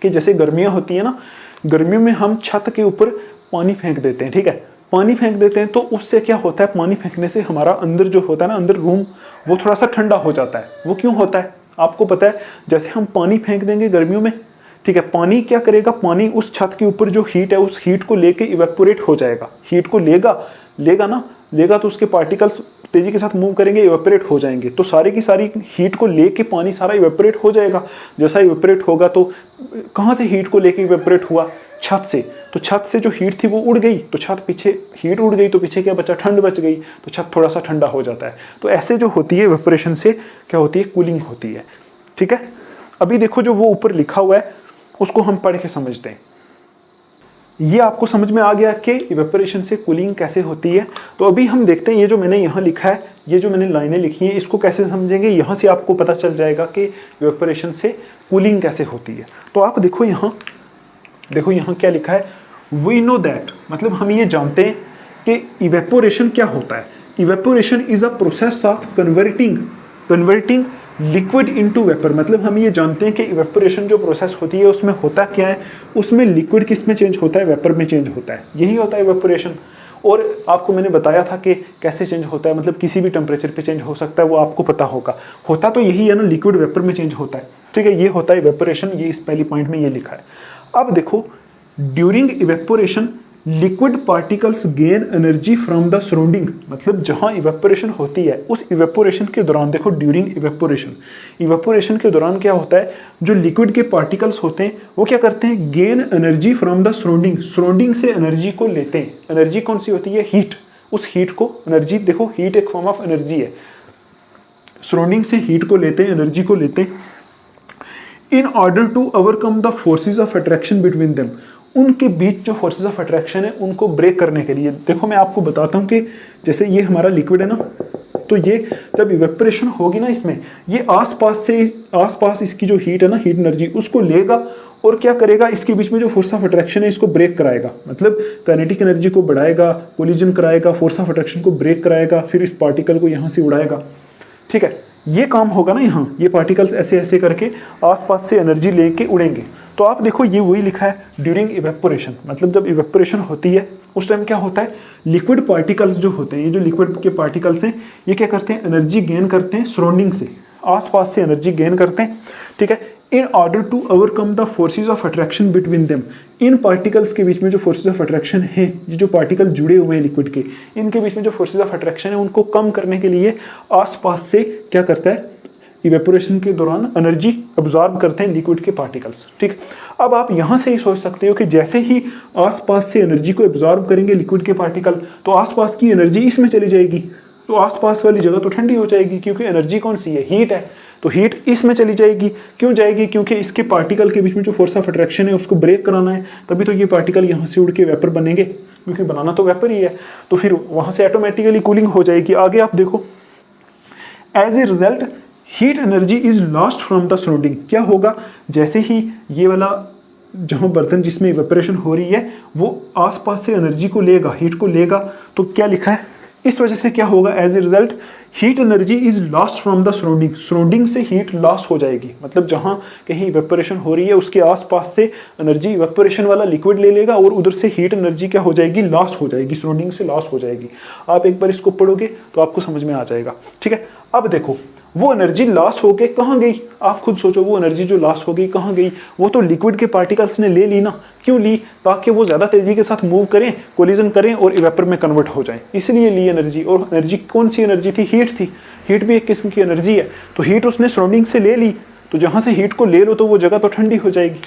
कि जैसे गर्मियाँ होती है ना, गर्मियों में हम छत के ऊपर पानी फेंक देते हैं, ठीक है। पानी फेंक देते हैं तो उससे क्या होता है, पानी फेंकने से हमारा अंदर जो होता है ना, अंदर रूम वो थोड़ा सा ठंडा हो जाता है। वो क्यों होता है आपको पता है, जैसे हम पानी फेंक देंगे गर्मियों में, ठीक है, पानी क्या करेगा, पानी उस छत के ऊपर जो हीट है उस हीट को लेके इवेपोरेट हो जाएगा। हीट को लेगा तो उसके पार्टिकल्स तेजी के साथ मूव करेंगे, इवेपोरेट हो जाएंगे। तो सारी की सारी हीट को लेके पानी सारा इवेपोरेट हो जाएगा। जैसा इवेपोरेट होगा तो कहाँ से हीट को लेके इवेपोरेट हुआ, छत से। तो छत से जो हीट थी वो उड़ गई, तो छत पीछे हीट उड़ गई तो पीछे क्या बचा, ठंड बच गई, तो छत थोड़ा सा ठंडा हो जाता है। तो ऐसे जो होती है इवेपोरेशन से क्या होती है, कूलिंग होती है, ठीक है। अभी देखो जो वो ऊपर लिखा हुआ है उसको हम पढ़ के समझते हैं। ये आपको समझ में आ गया कि इवेपोरेशन से कूलिंग कैसे होती है। तो अभी हम देखते हैं ये जो मैंने यहाँ लिखा है, ये जो मैंने लाइनें लिखी हैं इसको कैसे समझेंगे, यहाँ से आपको पता चल जाएगा कि इवेपोरेशन से कूलिंग कैसे होती है। तो आप देखो यहाँ क्या लिखा है, वी नो दैट, मतलब हम ये जानते हैं कि इवेपोरेशन क्या होता है। Evaporation is a process of converting liquid into vapour. मतलब हम ये जानते हैं कि इवेपोरेशन जो प्रोसेस होती है उसमें होता क्या है, उसमें लिक्विड किस में चेंज होता है, वेपर में चेंज होता है, यही होता है इवेपोरेशन। और आपको मैंने बताया था कि कैसे चेंज होता है, मतलब किसी भी टेम्परेचर पे चेंज हो सकता है, वो आपको पता होगा। होता तो यही है ना, लिक्विड वेपर में चेंज होता है, ठीक है। ये होता है इवेपोरेशन, ये इस पहली पॉइंट में ये लिखा है। अब देखो during evaporation liquid particles gain energy from the surrounding. मतलब जहां इवेपोरेशन होती है उस इवेपोरेशन के दौरान, देखो ड्यूरिंग इवेपोरेशन के दौरान क्या होता है, जो लिक्विड के पार्टिकल्स होते हैं वो क्या करते हैं, gain energy from the surrounding से एनर्जी को लेते हैं। एनर्जी कौन सी होती है, हीट। उस हीट को एनर्जी, देखो हीट एक फॉर्म ऑफ एनर्जी है। सराउंडिंग से हीट को लेते हैं, एनर्जी को लेते हैं, in order to overcome the forces of attraction between them. उनके बीच जो फोर्सेज ऑफ अट्रैक्शन है उनको ब्रेक करने के लिए। देखो मैं आपको बताता हूँ कि जैसे ये हमारा लिक्विड है ना, तो ये जब इवेपोरेशन होगी ना इसमें, ये आसपास इसकी जो हीट है ना, हीट एनर्जी उसको लेगा और क्या करेगा, इसके बीच में जो फोर्स ऑफ अट्रैक्शन है इसको ब्रेक कराएगा। मतलब काइनेटिक एनर्जी को बढ़ाएगा, कोलिजन कराएगा, फोर्स ऑफ अट्रैक्शन को ब्रेक कराएगा, फिर इस पार्टिकल को यहाँ से उड़ाएगा, ठीक है। ये काम होगा ना, यहाँ ये पार्टिकल्स ऐसे ऐसे करके आसपास से एनर्जी लेके उड़ेंगे। तो आप देखो ये वही लिखा है ड्यूरिंग इवेपोरेशन। मतलब जब इवेपोरेशन होती है उस टाइम क्या होता है, लिक्विड पार्टिकल्स जो होते हैं, ये जो लिक्विड के पार्टिकल्स हैं ये क्या करते हैं, एनर्जी गेन करते हैं सराउंडिंग से, आसपास से एनर्जी गेन करते हैं, ठीक है, in order to overcome the forces of attraction between them. इन पार्टिकल्स के बीच में जो फोर्सेज ऑफ अट्रैक्शन है, ये जो पार्टिकल जुड़े हुए हैं लिक्विड के, इनके बीच में जो फोर्सेज ऑफ अट्रैक्शन है उनको कम करने के लिए आसपास से क्या करता है, इवेपोरेशन के दौरान एनर्जी अब्जॉर्ब करते हैं लिक्विड के पार्टिकल्स, ठीक। अब आप यहाँ से ही सोच सकते हो कि जैसे ही आसपास से एनर्जी को एब्जॉर्ब करेंगे लिक्विड के पार्टिकल, तो आसपास की एनर्जी इसमें चली जाएगी, तो आसपास वाली जगह तो ठंडी हो जाएगी, क्योंकि एनर्जी कौन सी है, हीट है, तो हीट इसमें चली जाएगी। क्यों जाएगी, क्योंकि इसके पार्टिकल के बीच में जो फोर्स ऑफ अट्रैक्शन है उसको ब्रेक कराना है, तभी तो ये पार्टिकल यहाँ से उड़ के वेपर बनेंगे, क्योंकि बनाना तो वेपर ही है। तो फिर वहाँ से ऑटोमेटिकली कूलिंग हो जाएगी। आगे आप देखो, as a result heat energy is lost from the surrounding. क्या होगा, जैसे ही ये वाला जहाँ बर्तन जिसमें इवेपोरेशन हो रही है वो आसपास से एनर्जी को लेगा, हीट को लेगा, तो क्या लिखा है, इस वजह से क्या होगा, as a result heat energy is lost from the surrounding. Surrounding से हीट लॉस हो जाएगी, मतलब जहाँ कहीं इवेपोरेशन हो रही है उसके आसपास से एनर्जी इवेपोरेशन वाला लिक्विड ले लेगा और उधर से हीट एनर्जी क्या हो जाएगी, लॉस हो जाएगी, सराउंडिंग से लॉस हो जाएगी। आप एक बार इसको पढ़ोगे तो आपको समझ में आ जाएगा। ठीक है, अब देखो वो एनर्जी लॉस होके कहाँ गई, आप खुद सोचो, वो एनर्जी जो लॉस हो गई कहाँ गई, वो तो लिक्विड के पार्टिकल्स ने ले ली ना। क्यों ली, ताकि वो ज़्यादा तेज़ी के साथ मूव करें, कोलिजन करें और इवेपर में कन्वर्ट हो जाएं, इसलिए ली एनर्जी। और एनर्जी कौन सी एनर्जी थी, हीट थी। हीट भी एक किस्म की एनर्जी है, तो हीट उसने सराउंडिंग से ले ली, तो जहाँ से हीट को ले लो तो वो जगह तो ठंडी हो जाएगी।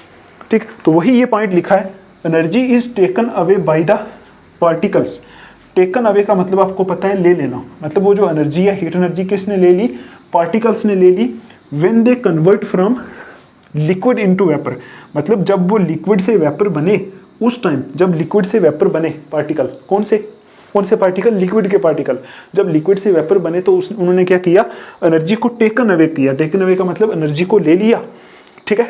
ठीक, तो वही ये पॉइंट लिखा है, energy is taken away by the particles. Taken away का मतलब आपको पता है ले लेना, मतलब वो जो एनर्जी है, हीट एनर्जी किसने ले ली, पार्टिकल्स ने ले ली। When they convert from liquid into vapour, मतलब जब वो लिक्विड से वेपर बने, उस टाइम जब लिक्विड से वेपर बने पार्टिकल, कौन से पार्टिकल, लिक्विड के पार्टिकल, जब लिक्विड से वेपर बने तो उन्होंने क्या किया, एनर्जी को टेकन अवे किया। टेकन अवे का मतलब एनर्जी को ले लिया। ठीक है,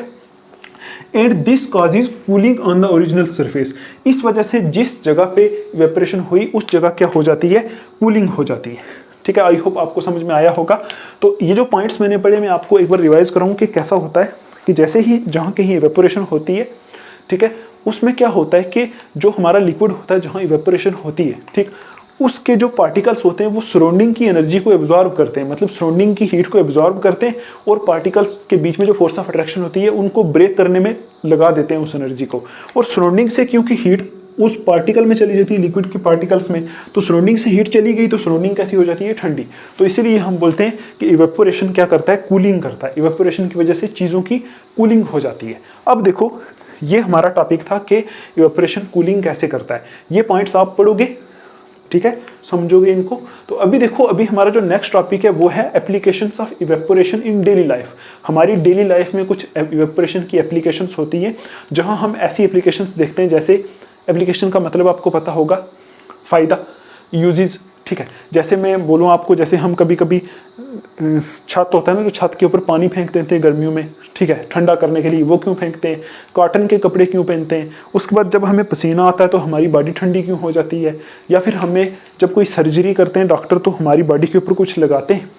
and this causes cooling on the original surface. इस वजह से जिस जगह पे इवेपोरेशन हुई उस जगह क्या हो जाती है, कूलिंग हो जाती है। ठीक है, आई होप आपको समझ में आया होगा। तो ये जो पॉइंट्स मैंने पढ़े मैं आपको एक बार रिवाइज कराऊं कि कैसा होता है कि जैसे ही जहाँ कहीं इवेपोरेशन होती है, ठीक है, उसमें क्या होता है कि जो हमारा लिक्विड होता है जहाँ इवेपोरेशन होती है, ठीक, उसके जो पार्टिकल्स होते हैं वो सराउंडिंग की एनर्जी को एब्जॉर्ब करते हैं, मतलब सराउंडिंग की हीट को एब्जॉर्ब करते हैं और पार्टिकल्स के बीच में जो फोर्स ऑफ अट्रैक्शन होती है उनको ब्रेक करने में लगा देते हैं उस एनर्जी को। और सराउंडिंग से क्योंकि हीट उस पार्टिकल में चली जाती है, लिक्विड के पार्टिकल्स में, तो सराउंडिंग से हीट चली गई तो सराउंडिंग कैसी हो जाती है, ठंडी। तो इसीलिए हम बोलते हैं कि इवेपोरेशन क्या करता है, कूलिंग करता है। इवेपोरेशन की वजह से चीज़ों की कूलिंग हो जाती है। अब देखो ये हमारा टॉपिक था कि इवेपोरेशन कूलिंग कैसे करता है। ये पॉइंट्स आप पढ़ोगे, ठीक है, समझोगे इनको। तो अभी देखो, अभी हमारा जो नेक्स्ट टॉपिक है वो है applications of evaporation in daily life. हमारी डेली लाइफ में कुछ इवेपोरेशन की एप्लीकेशंस होती है, जहां हम ऐसी एप्लीकेशंस देखते हैं, जैसे एप्लीकेशन का मतलब आपको पता होगा, फ़ायदा, यूजेस। ठीक है, जैसे मैं बोलूँ आपको, जैसे हम कभी कभी छत होता है ना, जो छत के ऊपर पानी फेंक देते हैं गर्मियों में, ठीक है, ठंडा करने के लिए, वो क्यों फेंकते हैं, कॉटन के कपड़े क्यों पहनते हैं, उसके बाद जब हमें पसीना आता है तो हमारी बॉडी ठंडी क्यों हो जाती है, या फिर हमें जब कोई सर्जरी करते हैं डॉक्टर तो हमारी बॉडी के ऊपर कुछ लगाते हैं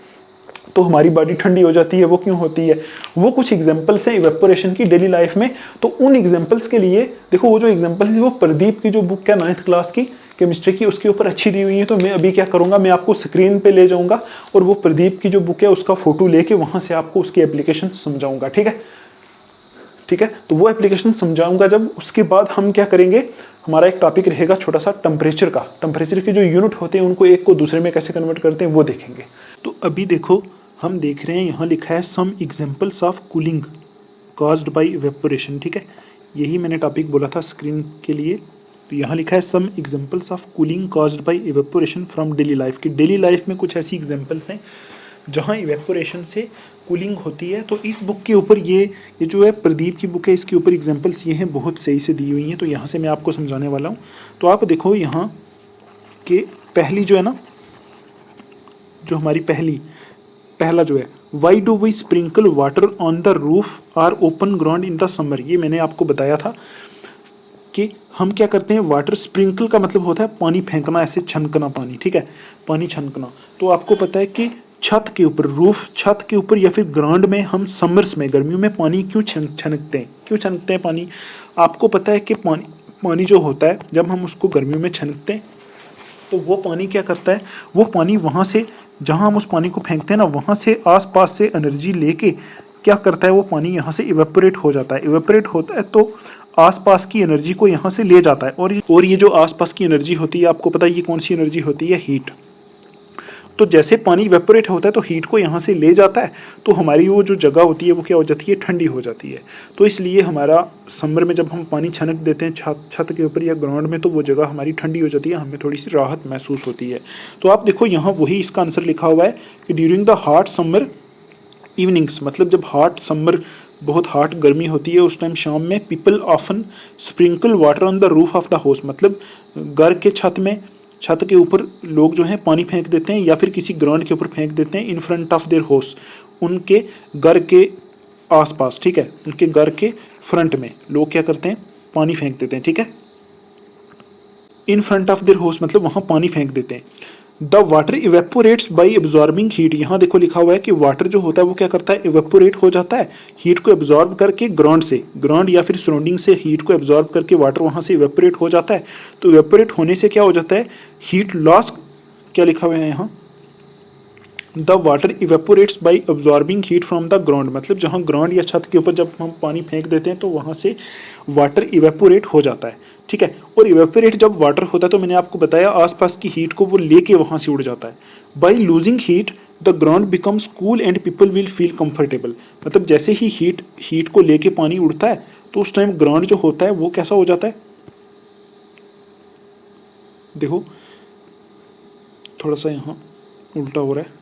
तो हमारी बॉडी ठंडी हो जाती है, वो क्यों होती है। वो कुछ एग्जांपल्स हैं इवेपोरेशन की डेली लाइफ में। तो उन एग्जांपल्स के लिए देखो, वो जो एग्जांपल है वो प्रदीप की जो बुक है 9th क्लास की केमिस्ट्री की, उसके ऊपर अच्छी दी हुई है। तो मैं अभी क्या करूँगा, मैं आपको स्क्रीन पे ले जाऊँगा और वो प्रदीप की जो बुक है उसका फोटो लेके वहाँ से आपको उसकी एप्लीकेशन समझाऊँगा। ठीक है, ठीक है, तो वो एप्लीकेशन समझाऊँगा जब, उसके बाद हम क्या करेंगे, हमारा एक टॉपिक रहेगा छोटा सा टेम्परेचर का। टेम्परेचर के जो यूनिट होते हैं उनको एक को दूसरे में कैसे कन्वर्ट करते हैं वो देखेंगे। तो अभी देखो हम देख रहे हैं, यहाँ लिखा है some examples of cooling caused by evaporation. ठीक है, यही मैंने टॉपिक बोला था स्क्रीन के लिए। तो यहाँ लिखा है some examples of cooling caused by evaporation from daily life. की डेली लाइफ में कुछ ऐसी एग्जांपल्स हैं जहाँ इवेपोरेशन से कूलिंग होती है। तो इस बुक के ऊपर ये जो है प्रदीप की बुक है, इसके ऊपर एग्जांपल्स ये हैं, बहुत सही से दी हुई हैं। तो यहाँ से मैं आपको समझाने वाला हूँ। तो आप देखो यहाँ के पहली जो है ना, जो हमारी पहला जो है, why do we sprinkle water on the roof or open ground in the summer. ये मैंने आपको बताया था कि हम क्या करते हैं, वाटर स्प्रिंकल का मतलब होता है पानी फेंकना, ऐसे छनकना पानी। ठीक है, पानी छनकना। तो आपको पता है कि छत के ऊपर, रूफ, छत के ऊपर या फिर ग्राउंड में हम समर्स में, गर्मियों में पानी क्यों छनकते हैं, क्यों छनकते हैं पानी। आपको पता है कि पानी जो होता है जब हम उसको गर्मियों में छनकते हैं तो वो पानी क्या करता है, वो पानी वहाँ से, जहाँ हम उस पानी को फेंकते हैं ना, वहाँ से आसपास से एनर्जी लेके क्या करता है, वो पानी यहाँ से इवेपोरेट हो जाता है। इवेपोरेट होता है तो आसपास की एनर्जी को यहाँ से ले जाता है। और ये जो आसपास की एनर्जी होती है, आपको पता है ये कौन सी एनर्जी होती है, हीट। तो जैसे पानी इवेपोरेट होता है तो हीट को यहाँ से ले जाता है, तो हमारी वो जो जगह होती है वो क्या हो जाती है, ठंडी हो जाती है। तो इसलिए हमारा समर में जब हम पानी छनक देते हैं छत के ऊपर या ग्राउंड में, तो वो जगह हमारी ठंडी हो जाती है, हमें थोड़ी सी राहत महसूस होती है। तो आप देखो यहाँ वही इसका आंसर लिखा हुआ है कि during the hot summer evenings, मतलब जब हॉट समर, बहुत हॉट गर्मी होती है उस टाइम शाम में, people often sprinkle water on the roof of the house, मतलब घर के छत के ऊपर लोग जो हैं पानी फेंक देते हैं या फिर किसी ग्राउंड के ऊपर फेंक देते हैं in front of their house, उनके घर के आसपास, ठीक है, उनके घर के फ्रंट में लोग क्या करते हैं, पानी फेंक देते हैं, ठीक है। In front of their house मतलब वहां पानी फेंक देते हैं। The water evaporates by absorbing heat, यहाँ देखो लिखा हुआ है कि वाटर जो होता है वो क्या करता है, इवेपोरेट हो जाता है, हीट को एब्जॉर्ब करके ग्राउंड से, ग्राउंड या फिर सराउंडिंग से हीट को एब्जॉर्ब करके वाटर वहां से इवेपोरेट हो जाता है। तो इवेपोरेट होने से क्या हो जाता है, हीट लॉस, क्या लिखा हुआ है यहाँ, the water evaporates by absorbing heat from the ground, मतलब जहाँ ग्राउंड या छत के ऊपर जब हम पानी फेंक देते हैं तो वहाँ से वाटर इवेपोरेट हो जाता है, ठीक है। और इवेपोरेट जब वाटर होता है तो मैंने आपको बताया आसपास की हीट को वो लेके वहाँ से उड़ जाता है। By losing heat the ground becomes cool and people will feel comfortable, मतलब जैसे ही हीट को लेके पानी उड़ता है तो उस टाइम ग्राउंड जो होता है वो कैसा हो जाता है, देखो थोड़ा सा यहाँ उल्टा हो रहा है,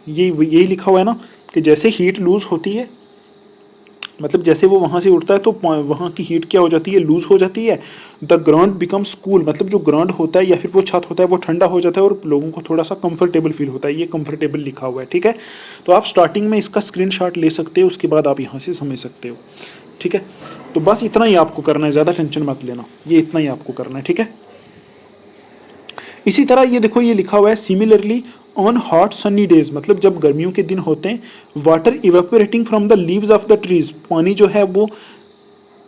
यही लिखा हुआ है ना कि जैसे हीट लूज होती है, मतलब जैसे वो वहां से उड़ता है तो वहां की हीट क्या हो जाती है, लूज हो जाती है। द ग्राउंड बिकम्स कूल, मतलब जो ग्राउंड होता है या फिर वो छत होता है वो ठंडा हो जाता है और लोगों को थोड़ा सा कंफर्टेबल फील होता है, ये कंफर्टेबल लिखा हुआ है, ठीक है। तो आप स्टार्टिंग में इसका स्क्रीनशॉट ले सकते हो, उसके बाद आप यहाँ से समझ सकते हो, ठीक है। तो बस इतना ही आपको करना है, ज़्यादा टेंशन मत लेना, ये इतना ही आपको करना है, ठीक है। इसी तरह ये देखो ये लिखा हुआ है similarly on hot Sunny days, मतलब जब गर्मियों के दिन होते हैं, water evaporating from the leaves of the trees, पानी जो है वो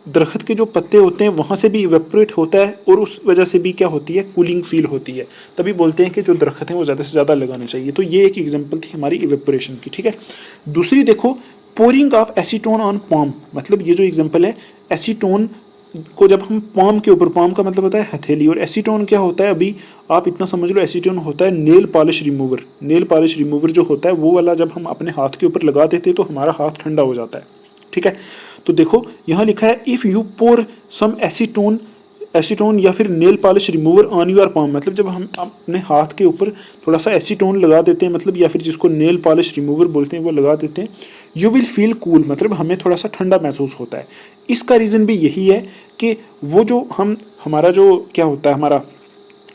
दरख्त के जो पत्ते होते हैं वहां से भी इवेपोरेट होता है और उस वजह से भी क्या होती है, कूलिंग फील होती है। तभी बोलते हैं कि जो दरख्त हैं वो ज़्यादा से ज़्यादा लगाने चाहिए। तो ये एक एग्जांपल थी हमारी इवेपोरेशन की, ठीक है। दूसरी देखो pouring of acetone on palm, मतलब ये जो एग्जाम्पल है, एसीटोन को जब हम पाम के ऊपर, पाम का मतलब होता है हथेली, और एसीटोन क्या होता है, अभी आप इतना समझ लो, एसीटोन होता है nail polish remover. Nail polish remover जो होता है वो वाला जब हम अपने हाथ के ऊपर लगा देते हैं तो हमारा हाथ ठंडा हो जाता है, ठीक है। तो देखो यहाँ लिखा है if you pour some acetone या फिर nail polish remover on your palm, मतलब जब हम अपने हाथ के ऊपर थोड़ा सा एसीटोन लगा देते हैं, मतलब या फिर जिसको नेल पॉलिश रिमूवर बोलते हैं वो लगा देते हैं, यू विल फील कूल, मतलब हमें थोड़ा सा ठंडा महसूस होता है। इसका रीज़न भी यही है कि वो जो हमारा जो क्या होता है,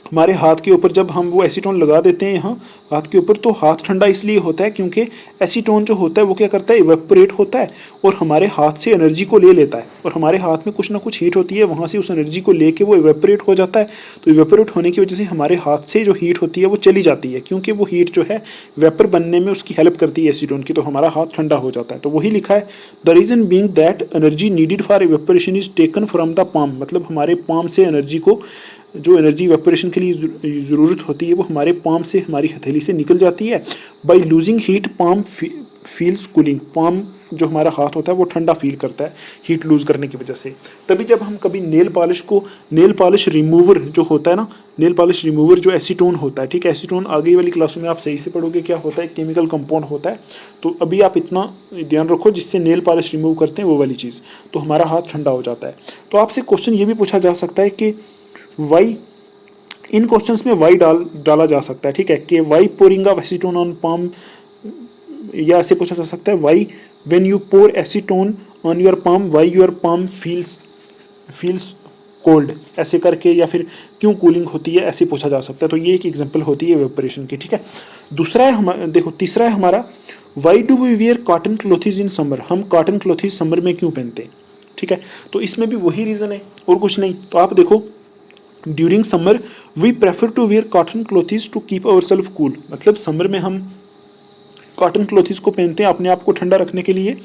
हमारे हाथ के ऊपर जब हम वो एसीटोन लगा देते हैं यहाँ हाथ के ऊपर, तो हाथ ठंडा इसलिए होता है क्योंकि एसीटोन जो होता है वो क्या करता है, इवेपोरेट होता है और हमारे हाथ से एनर्जी को ले लेता है, और हमारे हाथ में कुछ ना कुछ हीट होती है, वहाँ से उस एनर्जी को लेके वो इवेपोरेट हो जाता है। तो इवेपोरेट होने की वजह से हमारे हाथ से जो हीट होती है वो चली जाती है, क्योंकि वो हीट जो है वेपर बनने में उसकी हेल्प करती है एसीटोन की, तो हमारा हाथ ठंडा हो जाता है। तो वही लिखा है the reason being that energy needed for evaporation is taken from the palm, मतलब हमारे पाम से एनर्जी को, जो एनर्जी वेपोरेशन के लिए ज़रूरत होती है वो हमारे पाम से, हमारी हथेली से निकल जाती है। By losing heat palm feels cooling, palm जो हमारा हाथ होता है वो ठंडा फील करता है हीट लूज करने की वजह से। तभी जब हम कभी नेल पॉलिश रिमूवर जो होता है ना, नेल पॉलिश रिमूवर जो एसीटोन होता है, ठीक है, एसीटोन आगे वाली क्लासों में आप सही से पढ़ोगे क्या होता है, केमिकल कंपाउंड होता है। तो अभी आप इतना ध्यान रखो जिससे नेल पॉलिश रिमूव करते हैं वो वाली चीज़, तो हमारा हाथ ठंडा हो जाता है। तो आपसे क्वेश्चन ये भी पूछा जा सकता है कि वाई, इन क्वेश्चंस में वाई डाला जा सकता है, ठीक है, कि why pouring of acetone on palm, या ऐसे पूछा जा सकता है why when you pour acetone on your palm why your palm feels cold, ऐसे करके, या फिर क्यों कूलिंग होती है, ऐसे पूछा जा सकता है। तो ये एक एग्जांपल होती है इवेपोरेशन की, ठीक है। दूसरा है देखो तीसरा है हमारा why do we wear cotton clothes in summer, हम कॉटन क्लोथीज समर में क्यों पहनते हैं, ठीक है। तो इसमें भी वही रीज़न है और कुछ नहीं। तो आप देखो during summer we prefer to wear cotton clothes to keep our self cool, मतलब समर में हम कॉटन क्लोथीज को पहनते हैं अपने आप को ठंडा रखने के लिए।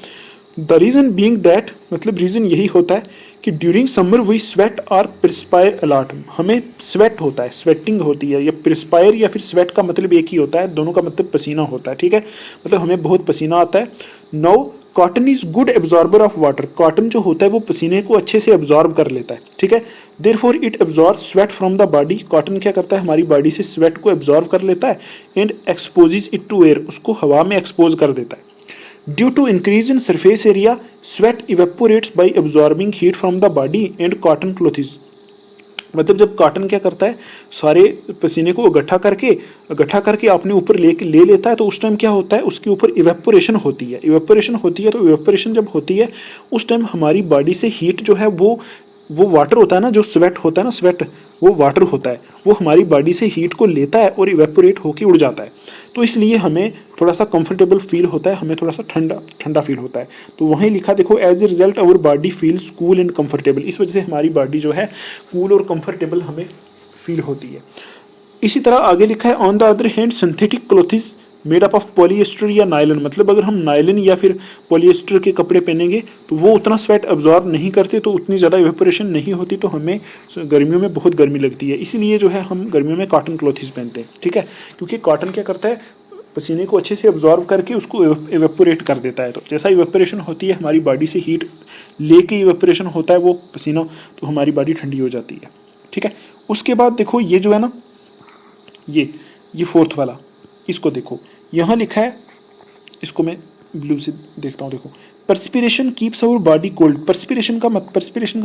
द रीज़न बीइंग दैट, मतलब रीज़न यही होता है कि ड्यूरिंग समर वी स्वेट और प्रिस्पायर अलॉट, हमें स्वेट होता है, स्वेटिंग होती है, या प्रिस्पायर या फिर स्वेट का मतलब एक ही होता है, दोनों का मतलब पसीना होता है, ठीक है, मतलब हमें बहुत पसीना आता है। No cotton is good absorber of water, cotton जो होता है वो पसीने को अच्छे से एब्जॉर्ब कर लेता है, ठीक है। Therefore it absorb sweat from the body, cotton क्या करता है हमारी बॉडी से स्वेट को एब्जॉर्ब कर लेता है, and exposes it to air, उसको हवा में एक्सपोज कर देता है। Due to increase in surface area sweat evaporates by absorbing heat from the body and cotton clothes, मतलब जब कॉटन क्या करता है सारे पसीने को इकट्ठा करके अपने ऊपर ले लेता है, तो उस टाइम क्या होता है उसके ऊपर इवेपोरेशन होती है, तो इवेपोरेशन जब होती है उस टाइम हमारी बॉडी से हीट जो है वो वाटर होता है ना, जो स्वेट होता है ना, स्वेट वो वाटर होता है, वो हमारी बॉडी से हीट को लेता है और इवेपोरेट होके उड़ जाता है। तो इसलिए हमें थोड़ा सा कंफर्टेबल फील होता है, हमें थोड़ा सा ठंडा ठंडा फील होता है। तो वहीं लिखा देखो, as a result our body feels cool and comfortable, इस वजह से हमारी बॉडी जो है कूल और कंफर्टेबल हमें फील होती है। इसी तरह आगे लिखा है, on the other hand synthetic clothes made up of polyester या नायलन, मतलब अगर हम नायलन या फिर पॉलिएस्टर के कपड़े पहनेंगे तो वो उतना स्वेट अब्जॉर्ब नहीं करते, तो उतनी ज़्यादा इवेपोरेशन नहीं होती, तो हमें गर्मियों में बहुत गर्मी लगती है। इसीलिए जो है हम गर्मियों में कॉटन क्लोथिस पहनते हैं, ठीक है, क्योंकि कॉटन क्या करता है, पसीने को अच्छे से अब्जॉर्ब करके उसको इवेपोरेट कर देता है। तो जैसा इवेपोरेशन होती है हमारी बॉडी से हीट लेके इवेपोरेशन होता है वो पसीना, तो हमारी बॉडी ठंडी हो जाती है, ठीक है। उसके बाद देखो ये जो है ना, ये फोर्थ वाला, इसको देखो, यहाँ लिखा है, इसको मैं ब्लू से देखता हूँ, देखो, perspiration keeps our body cold. Perspiration का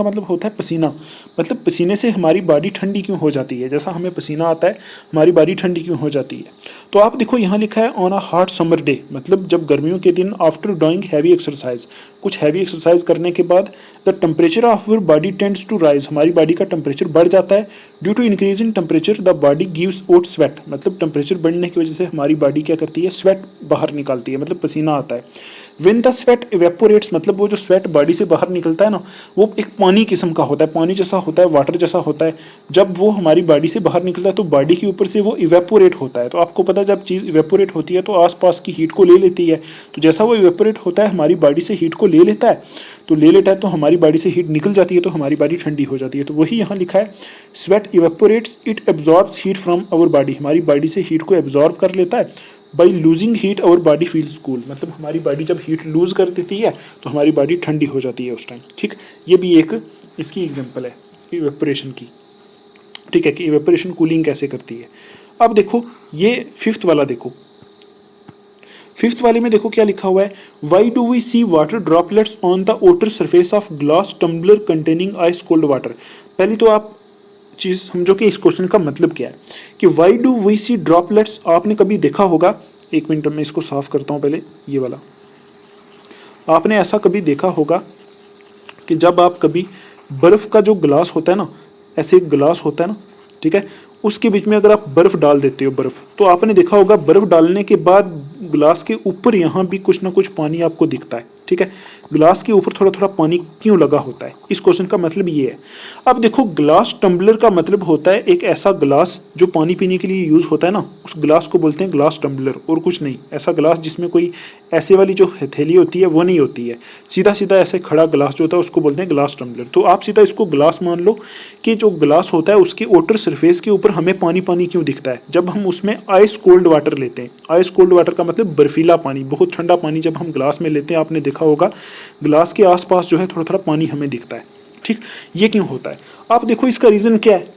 मतलब होता है पसीना, मतलब पसीने से हमारी बॉडी ठंडी क्यों हो जाती है, जैसा हमें पसीना आता है हमारी बॉडी ठंडी क्यों हो जाती है। तो आप देखो यहाँ लिखा है, on a hot summer day, मतलब जब गर्मियों के दिन, आफ्टर डूइंग हैवी एक्सरसाइज, कुछ हैवी एक्सरसाइज करने के बाद, the temperature of our body tends to rise, हमारी बॉडी का टेम्परेचर बढ़ जाता है। Due to increase in temperature the body gives out sweat, मतलब टेम्परेचर बढ़ने की वजह से हमारी बॉडी क्या करती है, स्वेट बाहर निकालती है, मतलब पसीना आता है। When the sweat evaporates, मतलब वो जो स्वेट बॉडी से बाहर निकलता है ना, वो एक पानी किस्म का होता है, पानी जैसा होता है, वाटर जैसा होता है। जब वो हमारी बॉडी से बाहर निकलता है तो बॉडी के ऊपर से वो इवेपोरेट होता है। तो आपको पता है जब चीज़ इवेपोरेट होती है तो आसपास की हीट को ले लेती है, तो जैसा वो इवेपोरेट होता है हमारी बॉडी से हीट को ले लेता है, तो हमारी बॉडी से हीट निकल जाती है, तो हमारी बॉडी ठंडी हो जाती है। तो वही यहाँ लिखा है, sweat evaporates, it absorbs heat from our body, हमारी बॉडी से हीट को एब्जॉर्ब कर लेता है। By losing heat our body feels cool, मतलब हमारी बॉडी जब हीट लूज कर देती है तो हमारी बॉडी ठंडी हो जाती है उस टाइम, ठीक। ये भी एक इसकी एग्जांपल है इवेपोरेशन की, ठीक है, कि इवेपोरेशन कूलिंग कैसे करती है। अब देखो ये फिफ्थ वाला देखो, फिफ्थ वाले में देखो क्या लिखा हुआ है, why do we see water droplets on the outer surface of glass tumbler containing ice cold water. पहले तो आप चीज़ समझो कि इस क्वेश्चन का मतलब क्या है, कि why do we see droplets, आपने कभी देखा होगा, एक मिनट में इसको साफ करता हूँ पहले, ये वाला, आपने ऐसा कभी देखा होगा कि जब आप कभी बर्फ़ का जो ग्लास होता है ना, ऐसे एक ग्लास होता है ना, ठीक है, उसके बीच में अगर आप बर्फ़ डाल देते हो, बर्फ़, तो आपने देखा होगा बर्फ़ डालने के बाद ग्लास के ऊपर यहाँ भी कुछ ना कुछ पानी आपको दिखता है, ठीक है, ग्लास के ऊपर थोड़ा थोड़ा पानी क्यों लगा होता है, इस क्वेश्चन का मतलब ये है। अब देखो ग्लास टम्बलर का मतलब होता है एक ऐसा ग्लास जो पानी पीने के लिए यूज़ होता है ना, उस ग्लास को बोलते हैं ग्लास टम्बलर, और कुछ नहीं, ऐसा ग्लास जिसमें कोई ऐसे वाली जो हथेली होती है वो नहीं होती है, सीधा सीधा ऐसे खड़ा ग्लास जो होता है उसको बोलते हैं ग्लास टम्बलर। तो आप सीधा इसको ग्लास मान लो कि जो ग्लास होता है उसके आउटर सरफेस के ऊपर हमें पानी पानी क्यों दिखता है, जब हम उसमें आइस कोल्ड वाटर लेते हैं। आइस कोल्ड वाटर का मतलब बर्फीला पानी, बहुत ठंडा पानी जब हम ग्लास में लेते हैं, आपने देखा होगा ग्लास के आसपास जो है थोड़ा थोड़ा पानी हमें दिखता है, ठीक। ये क्यों होता है, आप देखो इसका रीज़न क्या है,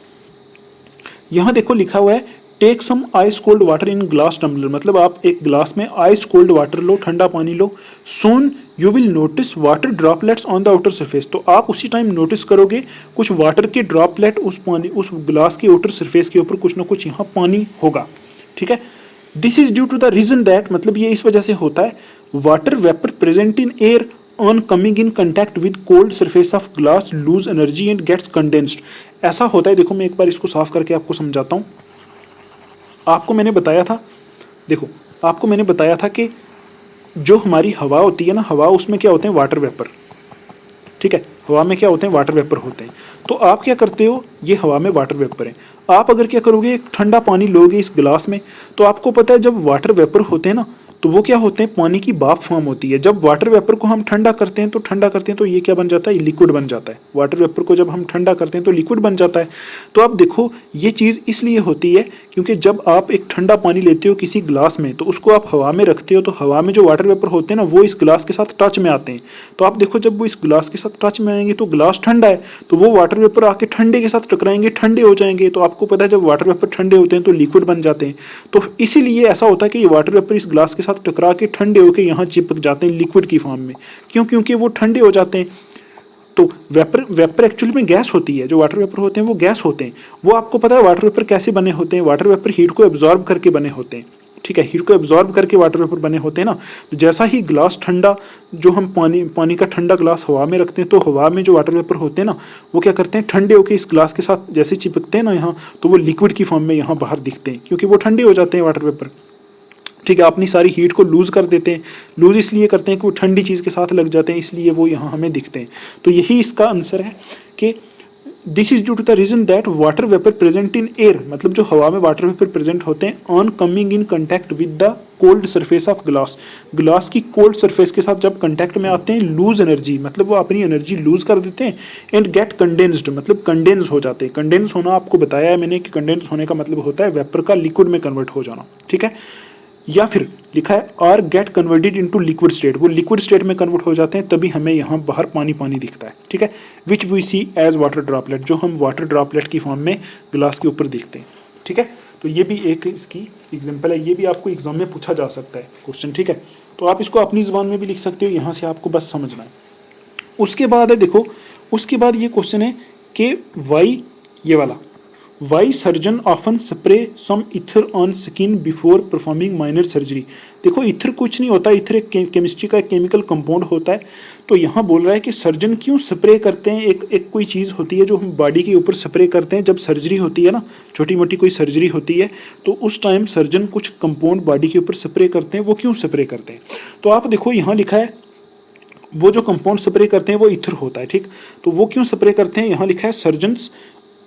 यहाँ देखो लिखा हुआ है, take some ice cold water in glass tumbler, मतलब आप एक ग्लास में आइस कोल्ड वाटर लो, ठंडा पानी लो, soon you will notice water droplets on the outer surface, तो आप उसी टाइम नोटिस करोगे कुछ वाटर के ड्रॉपलेट उस पानी, उस ग्लास के आउटर सरफेस के ऊपर कुछ ना कुछ यहाँ पानी होगा, ठीक है। This is due to the reason that, मतलब ये इस वजह से होता है, water vapour present in air on coming in contact with cold surface of glass lose energy and gets condensed. ऐसा होता है, देखो मैं एक बार इसको साफ करके आपको समझाता हूँ। आपको मैंने बताया था, देखो आपको मैंने बताया था कि जो हमारी हवा होती है ना, हवा, उसमें क्या होते हैं, वाटर वेपर, ठीक है, हवा में क्या होते हैं, वाटर वेपर होते हैं। तो आप क्या करते हो, ये हवा में वाटर वेपर है, आप अगर क्या करोगे, एक ठंडा पानी लोगे इस गिलास में, तो आपको पता है जब वाटर वेपर होते हैं ना, तो वो क्या होते हैं, पानी की भाप फॉर्म होती है। जब वाटर वेपर को हम ठंडा करते हैं तो ये क्या बन जाता है, लिक्विड बन जाता है। वाटर वेपर को जब हम ठंडा करते हैं तो लिक्विड बन जाता है। तो आप देखो ये चीज़ इसलिए होती है क्योंकि जब आप एक ठंडा पानी लेते हो किसी ग्लास में, तो उसको आप हवा में रखते हो, तो हवा में जो वाटर वेपर होते हैं ना, वो इस ग्लास के साथ टच में आते हैं। तो आप देखो जब वो इस ग्लास के साथ टच में आएंगे तो ग्लास ठंडा है, तो वो वाटर वेपर आके ठंडे के साथ टकराएंगे, ठंडे हो जाएंगे। तो आपको पता है जब वाटर वेपर ठंडे होते हैं तो लिक्विड बन जाते हैं। तो इसीलिए ऐसा होता है कि ये वाटर वेपर इस ग्लास के साथ टकरा के ठंडे होकर यहाँ चिपक जाते हैं लिक्विड की फॉर्म में। क्यों? क्योंकि वो ठंडे हो जाते हैं। तो वेपर एक्चुअली में गैस होती है। जो वाटर वेपर होते हैं वो गैस होते हैं। वो आपको पता है वाटर वेपर कैसे बने होते हैं? वाटर वेपर हीट को एब्जॉर्ब करके बने होते हैं। ठीक है, हीट को एब्जॉर्ब करके वाटर वेपर बने होते हैं ना। तो जैसा ही ग्लास ठंडा, जो हम पानी का ठंडा ग्लास हवा में रखते हैं, तो हवा में जो वाटर वेपर होते हैं ना, वो क्या करते हैं, ठंडे होकर इस ग्लास के साथ जैसे चिपकते हैं ना यहाँ, तो वो लिक्विड की फॉर्म में यहाँ बाहर दिखते हैं, क्योंकि वो ठंडे हो जाते हैं वाटर वेपर। ठीक है, अपनी सारी हीट को लूज कर देते हैं। लूज इसलिए करते हैं कि वो ठंडी चीज़ के साथ लग जाते हैं, इसलिए वो यहाँ हमें दिखते हैं। तो यही इसका आंसर है कि this is due to the reason that water vapour present in air, मतलब जो हवा में वाटर वेपर प्रेजेंट होते हैं on coming in contact with the cold surface of glass, glass की कोल्ड सरफेस के साथ जब कंटैक्ट में आते हैं लूज एनर्जी, मतलब वो अपनी एनर्जी लूज कर देते हैं एंड गेट कंडेंस्ड, मतलब कंडेंस हो जाते हैं। कंडेंस होना आपको बताया है मैंने कि कंडेंस होने का मतलब होता है वेपर का लिक्विड में कन्वर्ट हो जाना, ठीक है। या फिर लिखा है or get converted into liquid state, वो लिक्विड स्टेट में कन्वर्ट हो जाते हैं, तभी हमें यहाँ बाहर पानी पानी दिखता है, ठीक है। Which we see as water droplet, जो हम वाटर ड्रॉपलेट की फॉर्म में ग्लास के ऊपर दिखते हैं, ठीक है। तो ये भी एक इसकी एग्जाम्पल है, ये भी आपको एग्जाम में पूछा जा सकता है क्वेश्चन, ठीक है। तो आप इसको अपनी जुबान में भी लिख सकते हो, यहाँ से आपको बस समझना है। उसके बाद है देखो, उसके बाद ये क्वेश्चन है कि वाई, ये वाला why surgeon often spray some ether on skin before performing minor surgery. देखो इथर कुछ नहीं होता, इथर एक केमिस्ट्री का केमिकल कंपाउंड होता है। तो यहाँ बोल रहा है कि सर्जन क्यों स्प्रे करते हैं, एक कोई चीज़ होती है जो हम बॉडी के ऊपर स्प्रे करते हैं जब सर्जरी होती है ना, छोटी मोटी कोई सर्जरी होती है, तो उस टाइम सर्जन कुछ कंपाउंड बॉडी के ऊपर स्प्रे करते हैं। वो क्यों स्प्रे करते हैं, तो आप देखो यहाँ लिखा है वो जो कंपाउंड स्प्रे करते हैं वो इथर होता है, ठीक। तो वो क्यों स्प्रे करते हैं, यहाँ लिखा है surgeons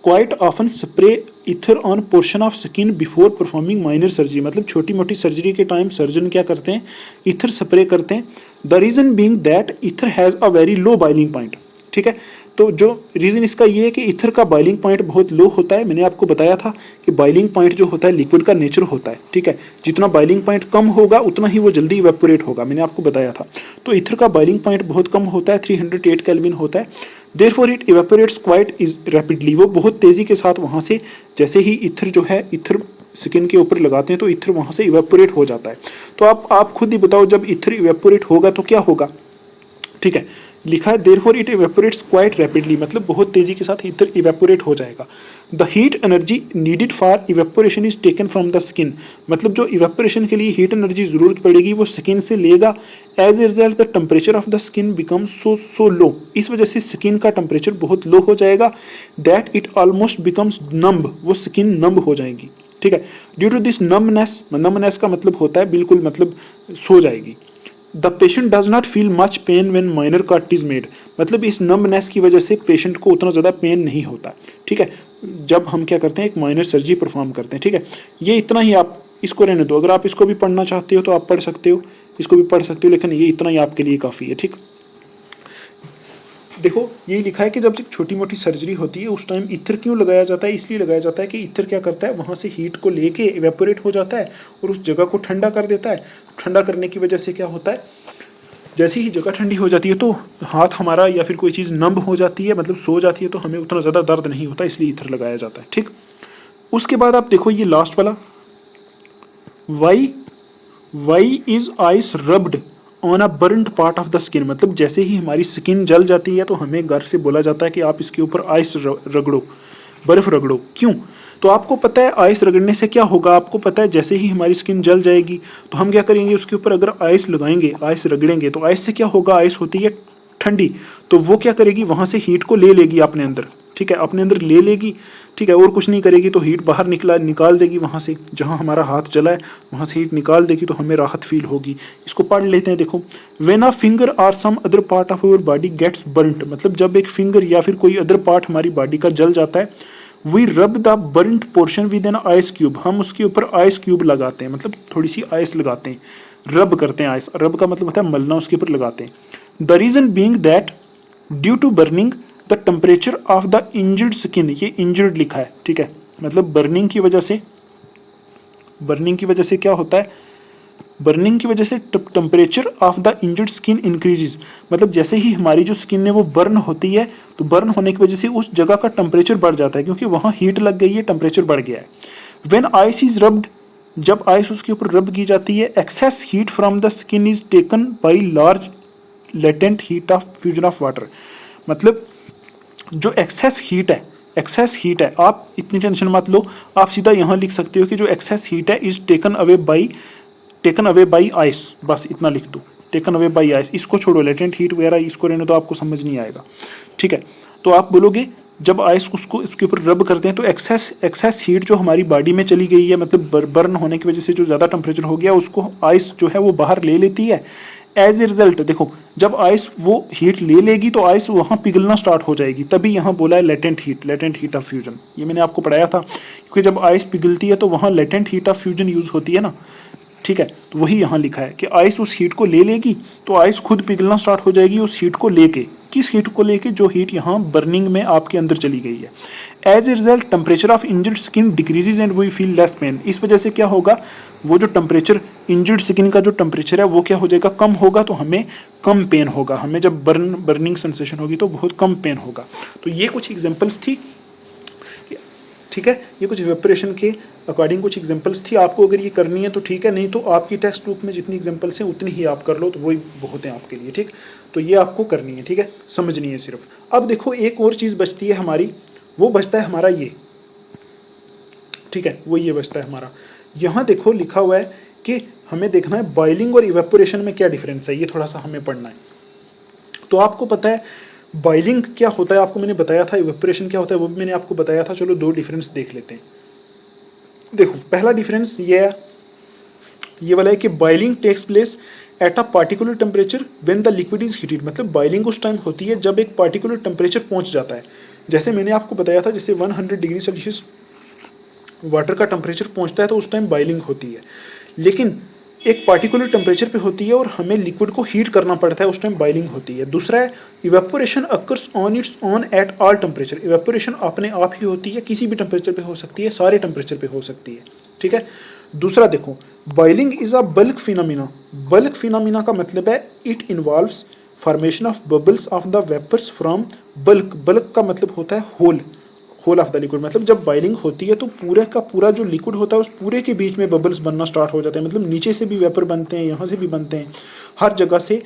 quite often spray ether on portion of skin before performing minor surgery, मतलब छोटी मोटी सर्जरी के टाइम सर्जन क्या करते हैं, इथर स्प्रे करते हैं। The reason being that ether has a very low boiling point, ठीक है। तो जो रीज़न इसका ये है कि इथर का बॉइलिंग पॉइंट बहुत लो होता है। मैंने आपको बताया था कि बॉइलिंग पॉइंट जो होता है लिक्विड का नेचर होता है, ठीक है। जितना बॉइलिंग पॉइंट कम होगा उतना ही वो जल्दी इवेपोरेट होगा, मैंने आपको बताया था। तो इथर का बॉइलिंग पॉइंट बहुत कम होता है, 308 केल्विन होता है। Therefore it evaporates quite is rapidly, वो बहुत तेज़ी के साथ वहाँ से, जैसे ही इथर जो है इथर स्किन के ऊपर लगाते हैं तो इथर वहाँ से इवेपोरेट हो जाता है। तो आप खुद ही बताओ, जब इथर इवेपोरेट होगा तो क्या होगा, ठीक है। लिखा है therefore it evaporates quite rapidly, मतलब बहुत तेजी के साथ इथर इवेपोरेट हो जाएगा। The heat energy needed for evaporation is taken from the skin, मतलब जो इवेपोरेशन के लिए हीट एनर्जी जरूरत पड़ेगी वो स्किन से लेगा। As a result the temperature of the skin becomes so low, इस वजह से स्किन का टेम्परेचर बहुत लो हो जाएगा। That it almost becomes numb, वो स्किन नम्ब हो जाएगी, ठीक है। Due to this numbness, numbness का मतलब होता है बिल्कुल, मतलब सो जाएगी। The patient does not feel much pain when minor cut is made, मतलब इस नम्बनेस की वजह से पेशेंट को उतना ज़्यादा पेन नहीं होता, ठीक है, जब हम क्या करते हैं एक माइनर सर्जरी परफॉर्म करते हैं, ठीक है। ये इतना ही, आप इसको रहने दो, अगर आप इसको भी पढ़ना चाहते हो तो आप पढ़ सकते हो, इसको भी पढ़ सकते हो, लेकिन ये इतना ही आपके लिए काफ़ी है, ठीक। देखो यही लिखा है कि जब एक छोटी मोटी सर्जरी होती है उस टाइम इथर क्यों लगाया जाता है, इसलिए लगाया जाता है कि इथर क्या करता है, वहाँ से हीट को लेके इवेपोरेट हो जाता है और उस जगह को ठंडा कर देता है। ठंडा करने की वजह से क्या होता है, जैसे ही जगह ठंडी हो जाती है तो हाथ हमारा या फिर कोई चीज़ नम हो जाती है, मतलब सो जाती है, तो हमें उतना ज़्यादा दर्द नहीं होता, इसलिए इथर लगाया जाता है, ठीक। उसके बाद आप देखो ये लास्ट वाला, why is ice rubbed on a burned part of the skin, मतलब जैसे ही हमारी स्किन जल जाती है तो हमें घर से बोला जाता है कि आप इसके ऊपर आइस रगड़ो, बर्फ रगड़ो। क्यों, तो आपको पता है आइस रगड़ने से क्या होगा, आपको पता है जैसे ही हमारी स्किन जल जाएगी तो हम क्या करेंगे, उसके ऊपर अगर आइस लगाएंगे, आइस रगड़ेंगे, तो आइस से क्या होगा, आइस होती है ठंडी, तो वो क्या करेगी, वहाँ से हीट को ले लेगी अपने अंदर, ठीक है, अपने अंदर ले लेगी, ठीक है, और कुछ नहीं करेगी, तो हीट बाहर निकाल देगी वहाँ से, जहाँ हमारा हाथ जला है वहाँ से हीट निकाल देगी, तो हमें राहत फील होगी। इसको पढ़ लेते हैं, देखो, व्हेन अ फिंगर और some other part of our body gets burnt, मतलब जब एक फिंगर या फिर कोई अदर पार्ट हमारी बॉडी का जल जाता है, we rub the burnt portion with an ice cube, हम उसके ऊपर आइस क्यूब लगाते हैं, मतलब थोड़ी सी आइस लगाते हैं, रब करते हैं, आइस, रब का मतलब होता है मलना, उसके ऊपर लगाते हैं। The reason being that due to burning the temperature of the injured skin, ये इंजर्ड लिखा है, ठीक है, मतलब बर्निंग की वजह से क्या होता है, बर्निंग की वजह से temperature of the injured skin increases, मतलब जैसे ही हमारी जो स्किन है वो बर्न होती है तो बर्न होने की वजह से उस जगह का टेम्परेचर बढ़ जाता है, क्योंकि वहाँ हीट लग गई है, टेम्परेचर बढ़ गया है। व्हेन आइस इज रब्ड, जब आइस उसके ऊपर रब की जाती है, excess heat from the skin is taken by large latent heat of fusion of water, मतलब जो एक्सेस हीट है, आप इतनी टेंशन मत लो, आप सीधा यहाँ लिख सकते हो कि जो एक्सेस हीट है is taken away by ice, बस इतना लिख दो, टेकन अवे बाई आइस, इसको छोड़ो, लेटेंट हीट वगैरह इसको रहने तो आपको समझ नहीं आएगा, ठीक है। तो आप बोलोगे जब आइस उसको इसके ऊपर रब करते हैं तो एक्सेस हीट जो हमारी बॉडी में चली गई है, मतलब बर्न होने की वजह से जो ज़्यादा टेम्परेचर हो गया उसको आइस जो है वो बाहर ले लेती है। एज ए रिजल्ट देखो, जब आइस वो हीट ले लेगी तो आइस वहाँ पिघलना स्टार्ट हो जाएगी, तभी यहाँ बोला है लेटेंट हीट ऑफ फ्यूजन। ये मैंने आपको पढ़ाया था, क्योंकि जब आइस पिघलती है तो वहाँ latent heat of fusion use होती है ना, ठीक है। तो वही यहाँ लिखा है कि आइस उस हीट को ले लेगी तो आइस खुद पिघलना स्टार्ट हो जाएगी उस हीट को लेके। किस हीट को लेके? जो हीट यहाँ बर्निंग में आपके अंदर चली गई है। As a result temperature of injured skin decreases and we feel less pain. इस वजह से क्या होगा, वो जो टेम्परेचर इंजर्ड स्किन का जो टेम्परेचर है वो क्या हो जाएगा, कम होगा, तो हमें कम पेन होगा। हमें जब बर्निंग सेंसेशन होगी तो बहुत कम पेन होगा। तो ये कुछ एग्जांपल्स थी, ठीक है। ये कुछ इवेपोरेशन के अकॉर्डिंग कुछ एग्जांपल्स थी। आपको अगर ये करनी है तो ठीक है, नहीं तो आपकी टेक्स्ट बुक में जितनी एग्जांपल्स हैं उतनी ही आप कर लो, तो वही बहुत हैं आपके लिए, ठीक। तो ये आपको करनी है, ठीक है, समझनी है सिर्फ। अब देखो एक और चीज़ बचती है हमारी, वो बचता है हमारा ये, ठीक है, वो ये बचता है हमारा। यहाँ देखो लिखा हुआ है कि हमें देखना है बॉइलिंग और इवेपोरेशन में क्या डिफरेंस है, ये थोड़ा सा हमें पढ़ना है। तो आपको पता है बॉइलिंग क्या होता है, आपको मैंने बताया था। इवेपोरेशन क्या होता है वो भी मैंने आपको बताया था। चलो दो डिफरेंस देख लेते हैं। देखो पहला डिफरेंस ये है, ये वाला है कि boiling takes place at a particular temperature when the liquid is heated. मतलब बॉइलिंग उस टाइम होती है जब एक पार्टिकुलर टेम्परेचर पहुंच जाता है। जैसे मैंने आपको बताया था, जैसे 100 डिग्री सेल्सियस वाटर का टेम्परेचर पहुंचता है तो उस टाइम बॉइलिंग होती है, लेकिन एक पार्टिकुलर टेम्परेचर पे होती है और हमें लिक्विड को हीट करना पड़ता है, उस टाइम बॉइलिंग होती है। दूसरा है evaporation occurs on it's on at all temperature. Evaporation अपने आप ही होती है, किसी भी टेम्परेचर पे हो सकती है, सारे टेम्परेचर पे हो सकती है, ठीक है। दूसरा देखो, boiling is a bulk phenomena. Bulk phenomena का मतलब है it involves formation of bubbles of the vapours from bulk. Bulk का मतलब होता है होल ऑफ द लिक्विड। मतलब जब बॉइलिंग होती है तो पूरे का पूरा जो लिक्विड होता है उस पूरे के बीच में बबल्स बनना स्टार्ट हो जाते हैं। मतलब नीचे से भी वेपर बनते हैं, यहाँ से भी बनते हैं, हर जगह से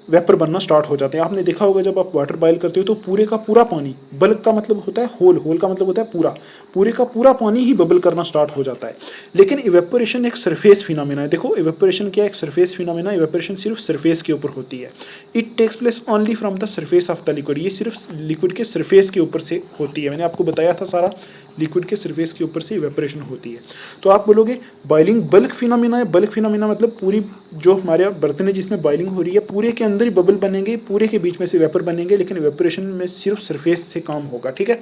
वेपर बनना स्टार्ट हो जाते हैं। आपने देखा होगा जब आप वाटर बॉयल करते हो तो पूरे का पूरा पानी, बल्क का मतलब होता है होल का मतलब होता है पूरा, पूरे का पूरा पानी ही बबल करना स्टार्ट हो जाता है। लेकिन इवेपोरेशन एक सरफेस फिनोमेना है। देखो इवेपोरेशन क्या है, एक सरफेस फिनोमेना। इवेपोरेशन सिर्फ सरफेस के ऊपर होती है। It takes place only from the surface of the liquid. ये सिर्फ लिक्विड के सरफेस के ऊपर से होती है। मैंने आपको बताया था सारा, लिक्विड के सरफेस के ऊपर से इवेपोरेशन होती है। तो आप बोलोगे बॉइलिंग बल्क फिनोमेना है। बल्क फिनोमेना मतलब पूरी जो हमारे बर्तन है जिसमें बॉइलिंग हो रही है, पूरे के अंदर ही बबल बनेंगे, पूरे के बीच में से वेपर बनेंगे, लेकिन इवेपोरेशन में सिर्फ सरफेस से काम होगा, ठीक है।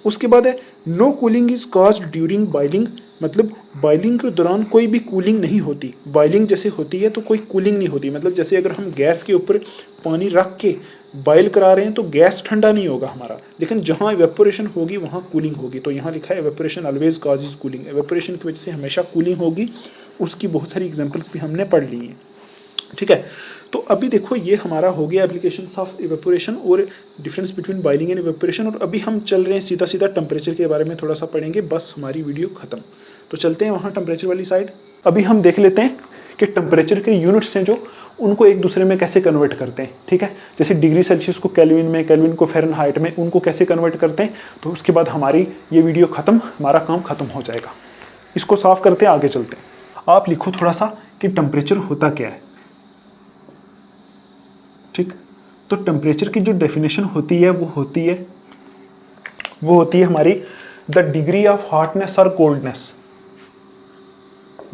उसके बाद है no cooling is caused during boiling. मतलब बॉइलिंग के दौरान कोई भी कूलिंग नहीं होती। बॉइलिंग जैसे होती है तो कोई कूलिंग नहीं होती। मतलब जैसे अगर हम गैस के ऊपर पानी रख के बॉयल करा रहे हैं तो गैस ठंडा नहीं होगा हमारा, लेकिन जहाँ इवेपोरेशन होगी वहाँ कूलिंग होगी। तो यहाँ लिखा है evaporation always causes cooling. Evaporation की वजह से हमेशा कूलिंग होगी। उसकी बहुत सारी एग्जांपल्स भी हमने पढ़ ली हैं, ठीक है। तो अभी देखो ये हमारा हो गया एप्लीकेशंस ऑफ इवेपोरेशन और difference between boiling and evaporation. और अभी हम चल रहे हैं सीधा सीधा टेम्परेचर के बारे में थोड़ा सा पढ़ेंगे, बस हमारी वीडियो खत्म। तो चलते हैं वहाँ टेम्परेचर वाली साइड। अभी हम देख लेते हैं कि टेम्परेचर के यूनिट्स हैं जो, उनको एक दूसरे में कैसे कन्वर्ट करते हैं, ठीक है। जैसे डिग्री सेल्सियस को केल्विन में, केल्विन को फ़ारेनहाइट में, उनको कैसे कन्वर्ट करते हैं। तो उसके बाद हमारी ये वीडियो खत्म, हमारा काम खत्म हो जाएगा। इसको साफ करते हैं, आगे चलते हैं। आप लिखो थोड़ा सा कि टेम्परेचर होता क्या है, ठीक। तो टेम्परेचर की जो डेफिनेशन होती है वो होती है हमारी द डिग्री ऑफ हॉटनेस और coldness.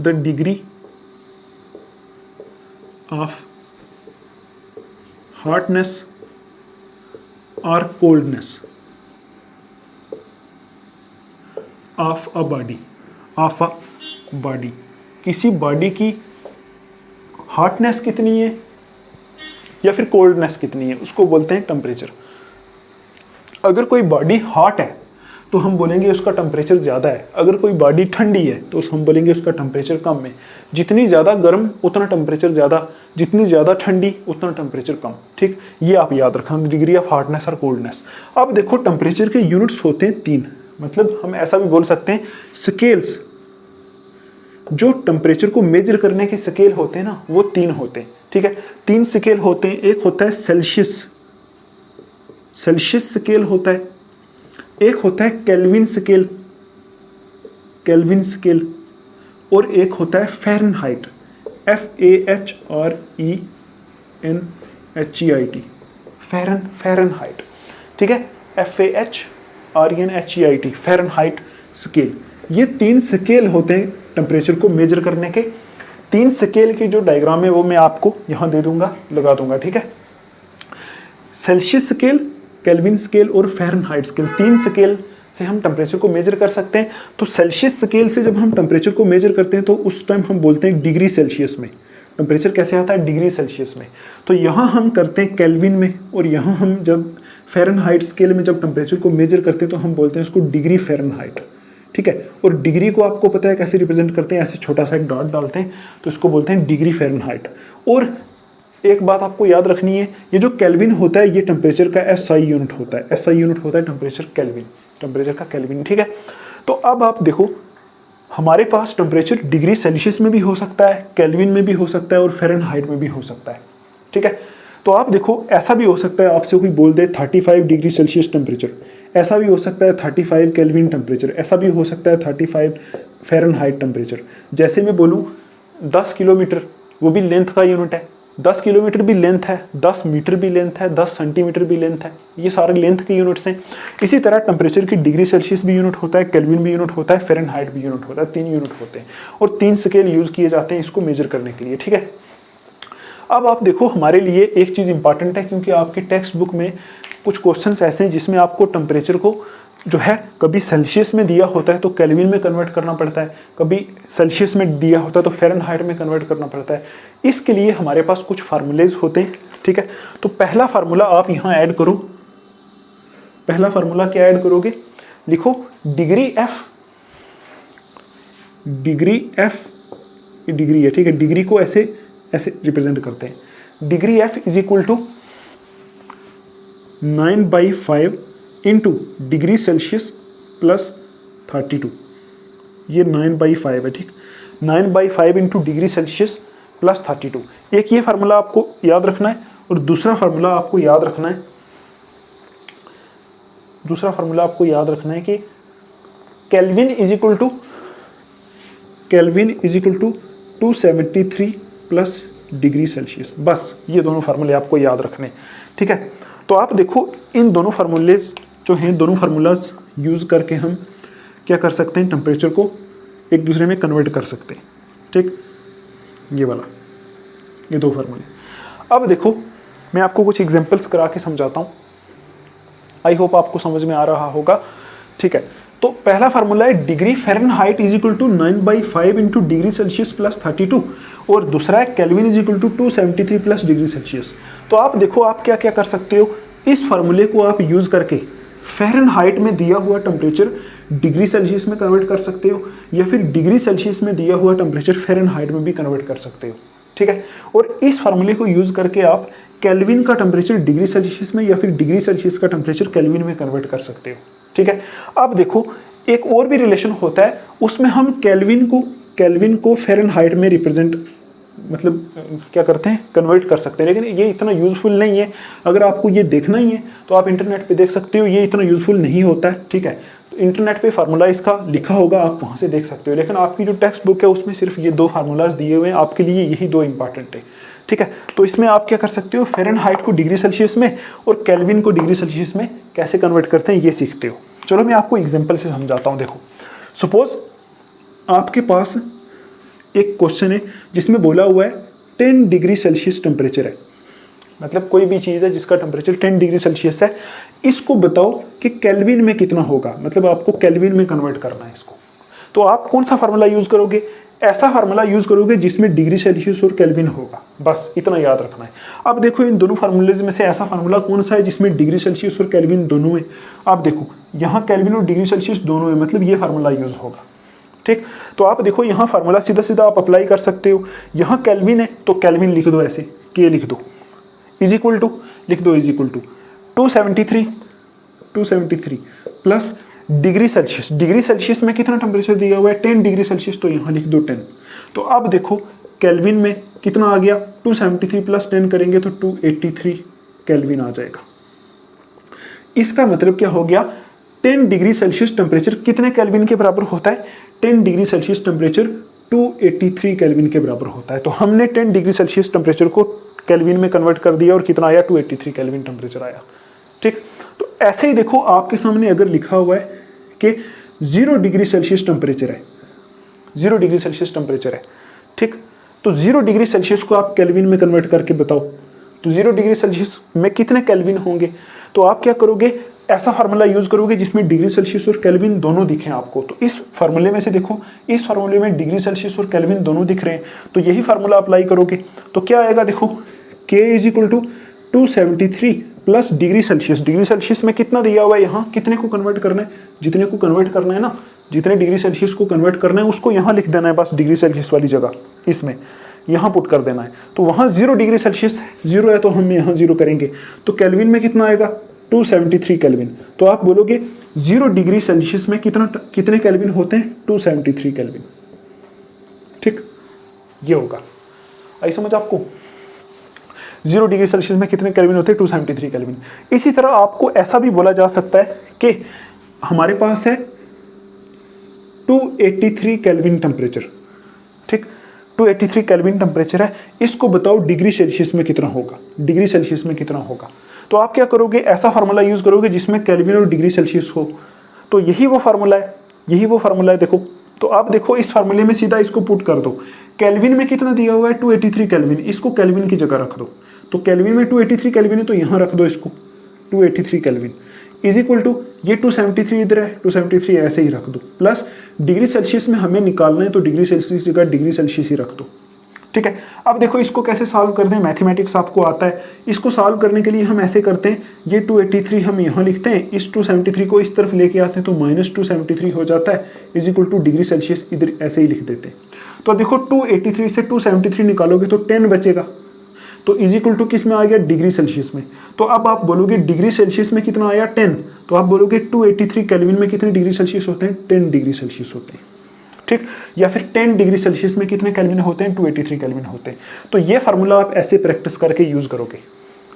The degree of hotness और कोल्डनेस ऑफ अ बॉडी। किसी बॉडी की हॉटनेस कितनी है या फिर कोल्डनेस कितनी है, उसको बोलते हैं टेम्परेचर। अगर कोई बॉडी हॉट है तो हम बोलेंगे उसका टेम्परेचर ज़्यादा है। अगर कोई बॉडी ठंडी है तो हम बोलेंगे उसका टेम्परेचर कम है। जितनी ज़्यादा गर्म उतना टेम्परेचर ज़्यादा, जितनी ज़्यादा ठंडी उतना टेम्परेचर कम, ठीक। ये आप याद रखें, डिग्री ऑफ हॉटनेस और कोल्डनेस। अब देखो टेम्परेचर के यूनिट्स होते हैं 3। मतलब हम ऐसा भी बोल सकते हैं स्केल्स, जो टेम्परेचर को मेजर करने के स्केल होते हैं ना, वो 3 होते हैं, ठीक है। 3 स्केल होते हैं। एक होता है सेल्सियस स्केल होता है, एक होता है केल्विन स्केल, और एक होता है फ़ारेनहाइट, FAHRENHEIT, फ़ारेनहाइट, ठीक है। FAHRENHEIT Fahrenheit scale. ये 3 स्केल होते हैं टेम्परेचर को मेजर करने के। 3 स्केल की जो डायग्राम है वो मैं आपको यहाँ दे दूंगा, लगा दूंगा, ठीक है। सेल्सियस स्केल, केल्विन स्केल और फ़ारेनहाइट स्केल, 3 स्केल से हम टेम्परेचर को मेजर कर सकते हैं। तो सेल्सियस स्केल से जब हम टेम्परेचर को मेजर करते हैं तो उस टाइम हम बोलते हैं डिग्री सेल्सियस में। टेम्परेचर कैसे आता है? डिग्री सेल्सियस में। तो यहाँ हम करते हैं केल्विन में, और यहाँ हम जब फ़ारेनहाइट स्केल में जब टेम्परेचर को मेजर करते हैं तो हम बोलते हैं उसको डिग्री फ़ारेनहाइट, ठीक है। और डिग्री को आपको पता है कैसे रिप्रेजेंट करते हैं, ऐसे छोटा सा एक डॉट डालते हैं तो इसको बोलते हैं डिग्री फ़ारेनहाइट। और एक बात आपको याद रखनी है, ये जो केल्विन होता है ये टेम्परेचर का SI यूनिट होता है। SI यूनिट होता है टेम्परेचर केल्विन, टेम्परेचर का केल्विन, ठीक है। तो अब आप देखो हमारे पास टेम्परेचर डिग्री सेल्सियस में भी हो सकता है, केल्विन में भी हो सकता है और फ़ारेनहाइट में भी हो सकता है, ठीक है। तो आप देखो ऐसा भी हो सकता है आपसे कोई बोल दे 35 डिग्री सेल्सियस टेम्परेचर, ऐसा भी हो सकता है 35 केल्विन टेम्परेचर, ऐसा भी हो सकता है 35 फ़ारेनहाइट टेम्परेचर। जैसे मैं बोलूँ 10 किलोमीटर, वो भी लेंथ का यूनिट है, 10 किलोमीटर भी लेंथ है, 10 मीटर भी लेंथ है, 10 सेंटीमीटर भी लेंथ है, ये सारे लेंथ के यूनिट्स हैं। इसी तरह टेम्परेचर की डिग्री सेल्सियस भी यूनिट होता है, केल्विन भी यूनिट होता है, फ़ारेनहाइट भी यूनिट होता है, 3 यूनिट होते हैं और 3 स्केल यूज़ किए जाते हैं इसको मेजर करने के लिए, ठीक है। अब आप देखो हमारे लिए एक चीज़ इंपॉर्टेंट है, क्योंकि आपके टेक्स्ट बुक में कुछ क्वेश्चंस ऐसे हैं जिसमें आपको टेम्परेचर को जो है कभी सेल्सियस में दिया होता है तो केल्विन में कन्वर्ट करना पड़ता है, कभी सेल्सियस में दिया होता है तो फ़ारेनहाइट में कन्वर्ट करना पड़ता है। इसके लिए हमारे पास कुछ फार्मूलेज होते हैं, ठीक है। तो पहला फार्मूला आप यहाँ ऐड करो। पहला फार्मूला क्या ऐड करोगे? लिखो degree F, degree F, degree है, ठीक है। डिग्री को ऐसे ऐसे रिप्रेजेंट करते हैं। Degree F is equal to 9/5 into degree Celsius plus 32। ये 9/5 है, ठीक। 9/5 इंटू डिग्री सेल्सियस प्लस 32। एक ये फार्मूला आपको याद रखना है और दूसरा फार्मूला आपको याद रखना है, दूसरा फार्मूला आपको याद रखना है कि kelvin is equal to 273 plus degree Celsius. बस ये दोनों फार्मूले आपको याद रखने, ठीक है। तो आप देखो इन दोनों फार्मूलेज जो हैं, दोनों फार्मूलाज यूज़ करके हम क्या कर सकते हैं, टेम्परेचर को एक दूसरे में कन्वर्ट कर सकते हैं, ठीक। ये वाला, ये 2 फार्मूले। अब देखो मैं आपको कुछ एग्जांपल्स करा के समझाता हूँ, आई होप आपको समझ में आ रहा होगा, ठीक है। तो पहला फार्मूला है degree Fahrenheit is equal to 9/5 into degree Celsius plus 32 और दूसरा है kelvin is equal to 273 plus degree Celsius. तो आप देखो आप क्या क्या कर सकते हो, इस फार्मूले को आप यूज़ करके फ़ारेनहाइट में दिया हुआ टेम्परेचर डिग्री सेल्सियस में कन्वर्ट कर सकते हो, या फिर डिग्री सेल्सियस में दिया हुआ टेम्परेचर फ़ारेनहाइट में भी कन्वर्ट कर सकते हो, ठीक है। और इस फार्मूले को यूज़ करके आप केल्विन का टेम्परेचर डिग्री सेल्सियस में या फिर डिग्री सेल्सियस का टेम्परेचर केल्विन में कन्वर्ट कर सकते हो, ठीक है। अब देखो एक और भी रिलेशन होता है, उसमें हम केल्विन को फ़ारेनहाइट में रिप्रेजेंट मतलब क्या करते हैं, कन्वर्ट कर सकते हैं, लेकिन ये इतना यूज़फुल नहीं है। अगर आपको ये देखना ही है तो आप इंटरनेट पे देख सकते हो, ये इतना यूज़फुल नहीं होता है, ठीक है। तो इंटरनेट पे फार्मूला इसका लिखा होगा, आप वहाँ से देख सकते हो, लेकिन आपकी जो टेक्स्ट बुक है उसमें सिर्फ ये 2 फार्मूलाज दिए हुए हैं, आपके लिए यही 2 इंपॉर्टेंट है, ठीक है। तो इसमें आप क्या कर सकते हो, फ़ारेनहाइट को डिग्री सेल्सियस में और केल्विन को डिग्री सेल्सियस में कैसे कन्वर्ट करते हैं ये सीखते हो। चलो मैं आपको एग्जाम्पल से समझाता हूँ। देखो सपोज आपके पास एक क्वेश्चन है जिसमें बोला हुआ है 10 डिग्री सेल्सियस टेम्परेचर है, मतलब कोई भी चीज़ है जिसका टेम्परेचर 10 डिग्री सेल्सियस है, इसको बताओ कि केल्विन में कितना होगा, मतलब आपको केल्विन में कन्वर्ट करना है इसको। तो आप कौन सा फार्मूला यूज़ करोगे, ऐसा फार्मूला यूज़ करोगे जिसमें डिग्री सेल्सियस और केल्विन होगा, बस इतना याद रखना है। अब देखो इन दोनों फार्मूलेज में से ऐसा फार्मूला कौन सा है जिसमें डिग्री सेल्सियस और केल्विन दोनों है। आप देखो यहाँ केल्विन और डिग्री सेल्सियस दोनों है, मतलब ये फार्मूला यूज़ होगा, ठीक। तो आप देखो यहाँ फार्मूला सीधा सीधा आप अप्लाई कर सकते हो। यहाँ केल्विन है तो केल्विन लिख दो, ऐसे के लिख दो, इज इक्वल टू लिख दो, is equal to 273 plus degree Celsius. Degree Celsius में कितना टेम्परेचर दिया हुआ है, 10 डिग्री सेल्सियस, तो यहाँ लिख दो 10। तो अब देखो केल्विन में कितना आ गया, 273 प्लस 10 करेंगे तो 283 केल्विन आ जाएगा। इसका मतलब क्या हो गया, 10 डिग्री सेल्सियस टेम्परेचर कितने केल्विन के बराबर होता है, 10 डिग्री सेल्सियस टेम्परेचर 283 केल्विन के बराबर होता है। तो हमने 10 डिग्री सेल्सियस टेम्परेचर को केल्विन में कन्वर्ट कर दिया और कितना आया, 283 केल्विन टेम्परेचर आया, ठीक। तो ऐसे ही देखो आपके सामने अगर लिखा हुआ है कि 0 डिग्री सेल्सियस टेम्परेचर है, 0 डिग्री सेल्सियस टेम्परेचर है, ठीक। तो 0 डिग्री सेल्सियस को आप केल्विन में कन्वर्ट करके बताओ, तो 0 डिग्री सेल्सियस में कितने केल्विन होंगे। तो आप क्या करोगे, ऐसा फार्मूला यूज करोगे जिसमें डिग्री सेल्सियस और केल्विन दोनों दिखें आपको। तो इस फार्मूले में से देखो, इस फार्मूले में डिग्री सेल्सियस और केल्विन दोनों दिख रहे हैं, तो यही फार्मूला अप्लाई करोगे तो क्या आएगा, देखो K = 273 plus degree Celsius. Degree Celsius में कितना दिया हुआ है, यहाँ कितने को कन्वर्ट करना है, जितने को कन्वर्ट करना है ना, जितने डिग्री सेल्सियस को कन्वर्ट करना है उसको यहाँ लिख देना है, बस डिग्री सेल्सियस वाली जगह इसमें यहाँ पुट कर देना है। तो वहाँ 0 डिग्री सेल्सियस 0 है तो हम यहाँ 0 करेंगे, तो केल्विन में कितना आएगा 273 केल्विन। तो आप बोलोगे 0 डिग्री सेल्सियस में कितने केल्विन होते हैं, 273 केल्विन, ठीक। ये होगा, आई समझ आपको, 0 डिग्री सेल्सियस में कितने केल्विन होते हैं, 273 केल्विन। इसी तरह आपको ऐसा भी बोला जा सकता है कि हमारे पास है 283 केल्विन टेम्परेचर, ठीक। 283 केल्विन टेम्परेचर है, इसको बताओ डिग्री सेल्सियस में कितना होगा, डिग्री सेल्सियस में कितना होगा। तो आप क्या करोगे, ऐसा फार्मूला यूज करोगे जिसमें केल्विन और डिग्री सेल्सियस हो। तो यही वो फार्मूला है, यही वो फार्मूला है, देखो। तो आप देखो इस फार्मूले में सीधा इसको पुट कर दो। केल्विन में कितना दिया हुआ है, 283 केल्विन, इसको केल्विन की जगह रख दो। तो केल्विन में 283 केल्विन है तो यहाँ रख दो इसको 283 केल्विन इज इक्वल टू ये 273 इधर है, 273 ऐसे ही रख दो, प्लस डिग्री सेल्सियस में हमें निकालना है तो डिग्री सेल्सियस की जगह डिग्री सेल्सियस ही रख दो, ठीक है। अब देखो इसको कैसे सॉल्व करते हैं, मैथमेटिक्स आपको आता है। इसको सॉल्व करने के लिए हम ऐसे करते हैं, ये 283 हम यहाँ लिखते हैं, इस 273 को इस तरफ लेके आते हैं तो -273 हो जाता है, is equal two degree Celsius इधर ऐसे ही लिख देते हैं। तो देखो 283 से 273 निकालोगे तो 10 बचेगा, तो इज इक्वल टू किस में आ गया, डिग्री सेल्सियस में। तो अब आप बोलोगे डिग्री सेल्सियस में कितना आया, 10। तो आप बोलोगे 283 केल्विन में कितने डिग्री सेल्सियस होते हैं, 10 डिग्री सेल्सियस होते हैं, ठीक। या फिर 10 डिग्री सेल्सियस में कितने केल्विन होते हैं, 283 केल्विन होते हैं। तो ये फार्मूला आप ऐसे प्रैक्टिस करके यूज करोगे,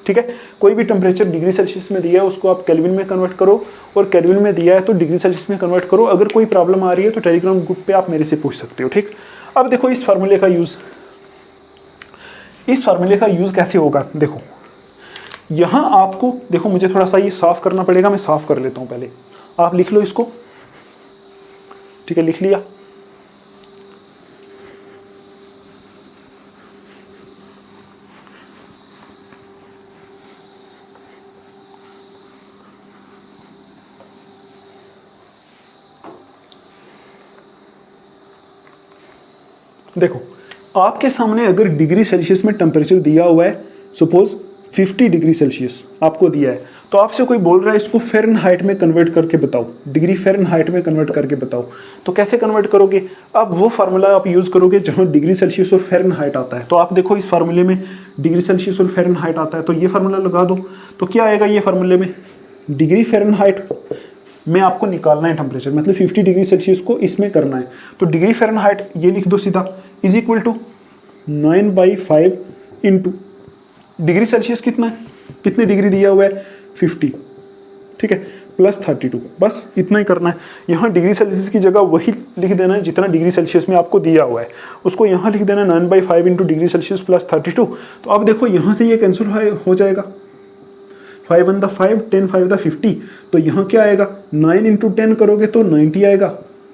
ठीक है। कोई भी टेम्परेचर डिग्री सेल्सियस में दिया है उसको आप केल्विन में कन्वर्ट करो, और केल्विन में दिया है तो डिग्री सेल्सियस में कन्वर्ट करो। अगर कोई प्रॉब्लम आ रही है तो टेलीग्राम ग्रुप पे आप मेरे से पूछ सकते हो, ठीक। अब देखो इस फार्मूले का यूज कैसे होगा, देखो यहाँ आपको, देखो मुझे थोड़ा सा ये साफ करना पड़ेगा, मैं साफ कर लेता हूँ पहले, आप लिख लो इसको, ठीक है, लिख लिया। देखो आपके सामने अगर डिग्री सेल्सियस में टेम्परेचर दिया हुआ है, सपोज 50 डिग्री सेल्सियस आपको दिया है, तो आपसे कोई बोल रहा है इसको फ़ारेनहाइट में कन्वर्ट करके बताओ, डिग्री फ़ारेनहाइट में कन्वर्ट करके बताओ। तो कैसे कन्वर्ट करोगे, अब वो फार्मूला आप यूज़ करोगे जहाँ डिग्री सेल्सियस और फ़ारेनहाइट आता है। तो आप देखो इस फार्मूले में डिग्री सेल्सियस और फ़ारेनहाइट आता है, तो ये फार्मूला लगा दो। तो क्या आएगा ये फार्मूले में, डिग्री फ़ारेनहाइट में आपको निकालना है टेम्परेचर, मतलब 50 डिग्री सेल्सियस को इसमें करना है। तो डिग्री फ़ारेनहाइट ये लिख दो सीधा, is equal to 9/5 into degree Celsius कितना है, कितने डिग्री दिया हुआ है, 50, ठीक है, प्लस 32, बस इतना ही करना है। यहाँ डिग्री सेल्सियस की जगह वही लिख देना है जितना डिग्री सेल्सियस में आपको दिया हुआ है, उसको यहाँ लिख देना है 9/5 इंटू डिग्री सेल्सियस प्लस 32। तो अब देखो यहाँ से ये कैंसिल हो जाएगा, 5 1 5, 10 5 50। तो यहाँ क्या आएगा, 9 इंटू 10 करोगे तो 90 आएगा,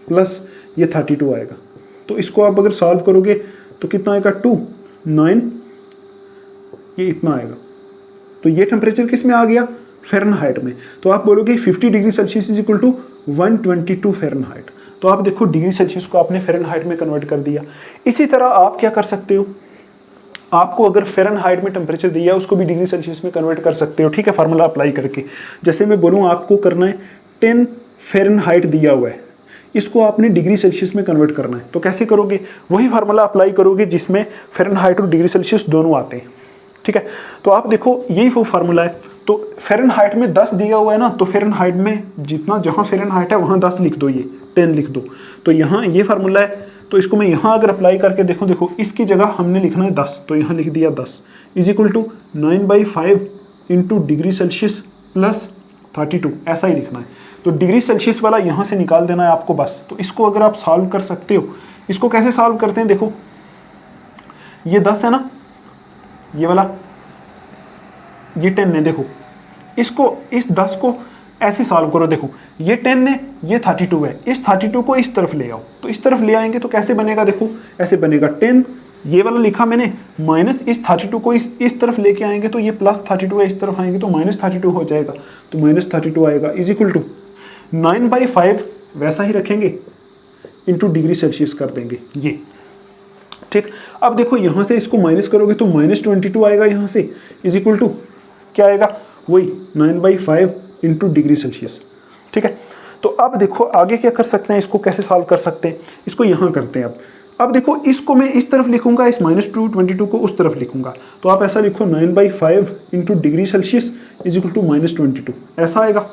प्लस ये 32 आएगा। तो इसको आप अगर सॉल्व करोगे तो कितना आएगा, 2 9, ये इतना आएगा। तो ये टेम्परेचर किस में आ गया, फ़ारेनहाइट में। तो आप बोलोगे 50 degree Celsius is equal to 122 Fahrenheit. तो आप देखो डिग्री सेल्सियस को आपने फ़ारेनहाइट में कन्वर्ट कर दिया। इसी तरह आप क्या कर सकते हो, आपको अगर फ़ारेनहाइट में टेम्परेचर दिया है उसको भी डिग्री सेल्सियस में कन्वर्ट कर सकते हो, ठीक है, फार्मूला अप्लाई करके। जैसे मैं बोलूँ आपको करना है 10 फ़ारेनहाइट दिया हुआ है, इसको आपने डिग्री सेल्सियस में कन्वर्ट करना है। तो कैसे करोगे, वही फार्मूला अप्लाई करोगे जिसमें फ़ारेनहाइट और डिग्री सेल्सियस दोनों आते हैं, ठीक है। तो आप देखो यही वो फार्मूला है। तो फ़ारेनहाइट में 10 दिया हुआ है ना, तो फ़ारेनहाइट में जितना जहाँ फ़ारेनहाइट है वहाँ 10 लिख दो, ये 10 लिख दो। तो यहाँ ये फार्मूला है, तो इसको मैं यहाँ अगर अप्लाई करके देखो इसकी जगह हमने लिखना है 10, तो यहाँ लिख दिया 10 is equal to 9/5 into degree Celsius plus 32, ऐसा ही लिखना है। तो डिग्री सेल्सियस वाला यहाँ से निकाल देना है आपको बस। तो इसको अगर आप सॉल्व कर सकते हो, इसको कैसे सॉल्व करते हैं, देखो ये 10 है ना, ये वाला, ये 10 है, देखो इसको, इस 10 को ऐसे सॉल्व करो। देखो ये 10 है, ये 32 है, इस 32 को इस तरफ ले आओ, तो इस तरफ ले आएंगे तो कैसे बनेगा, देखो ऐसे बनेगा 10, ये वाला लिखा मैंने, माइनस इस 32 को इस तरफ लेके आएंगे तो ये प्लस 32 है, इस तरफ आएंगे तो माइनस 32 हो जाएगा, तो माइनस 32 आएगा इज इक्वल टू 9/5 वैसा ही रखेंगे इंटू डिग्री सेल्सियस कर देंगे ये, ठीक। अब देखो यहाँ से इसको माइनस करोगे तो -22 आएगा यहाँ से, इज इक्वल टू क्या आएगा, वही 9/5 इंटू डिग्री सेल्सियस, ठीक है। तो अब देखो आगे क्या कर सकते हैं, इसको कैसे सॉल्व कर सकते हैं, इसको यहाँ करते हैं। अब देखो इसको मैं इस तरफ लिखूंगा, इस -22 को उस तरफ लिखूंगा, तो आप ऐसा लिखो 9/5 into degree Celsius is equal to -22, ऐसा आएगा,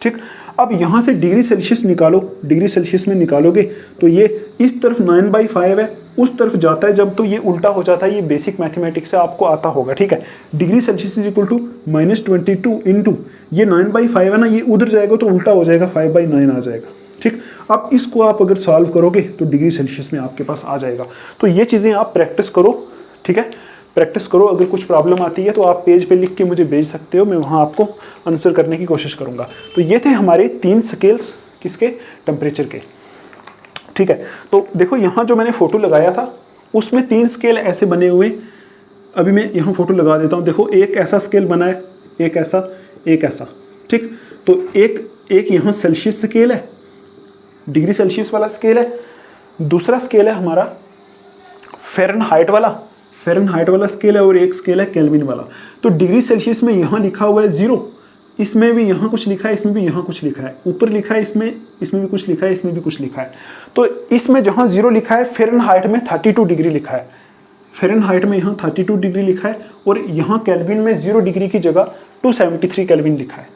ठीक। अब यहाँ से डिग्री सेल्सियस निकालो, डिग्री सेल्सियस में निकालोगे तो ये इस तरफ 9/5 है, उस तरफ जाता है जब तो ये उल्टा हो जाता है, ये बेसिक मैथमेटिक्स से आपको आता होगा, ठीक है। Degree Celsius is equal to -22 into ये 9/5 है ना, ये उधर जाएगा तो उल्टा हो जाएगा, 5/9 आ जाएगा, ठीक। अब इसको आप अगर सॉल्व करोगे तो डिग्री सेल्सियस में आपके पास आ जाएगा। तो ये चीज़ें आप प्रैक्टिस करो, ठीक है, प्रैक्टिस करो। अगर कुछ प्रॉब्लम आती है तो आप पेज पे लिख के मुझे भेज सकते हो, मैं वहाँ आपको आंसर करने की कोशिश करूँगा। तो ये थे हमारे 3 स्केल्स किसके, टेम्परेचर के, ठीक है। तो देखो यहाँ जो मैंने फ़ोटो लगाया था उसमें 3 स्केल ऐसे बने हुए, अभी मैं यहाँ फ़ोटो लगा देता हूँ। देखो एक ऐसा स्केल बना है, एक ऐसा, एक ऐसा, ठीक। तो एक यहाँ सेल्सियस स्केल है, डिग्री सेल्सियस वाला स्केल है, दूसरा स्केल है हमारा फ़ारेनहाइट वाला स्केल है, और एक स्केल है केल्विन वाला। तो डिग्री सेल्सियस में यहाँ लिखा हुआ है 0, इसमें भी यहाँ कुछ लिखा है, इसमें भी यहाँ कुछ लिखा है, ऊपर लिखा है, इसमें भी कुछ लिखा है, इसमें भी कुछ लिखा है। तो इसमें जहाँ 0 लिखा है, फ़ारेनहाइट में 32 डिग्री लिखा है, फ़ारेनहाइट में यहाँ 32 डिग्री लिखा है, और यहाँ केल्विन में 0 डिग्री की जगह 273 केल्विन लिखा है,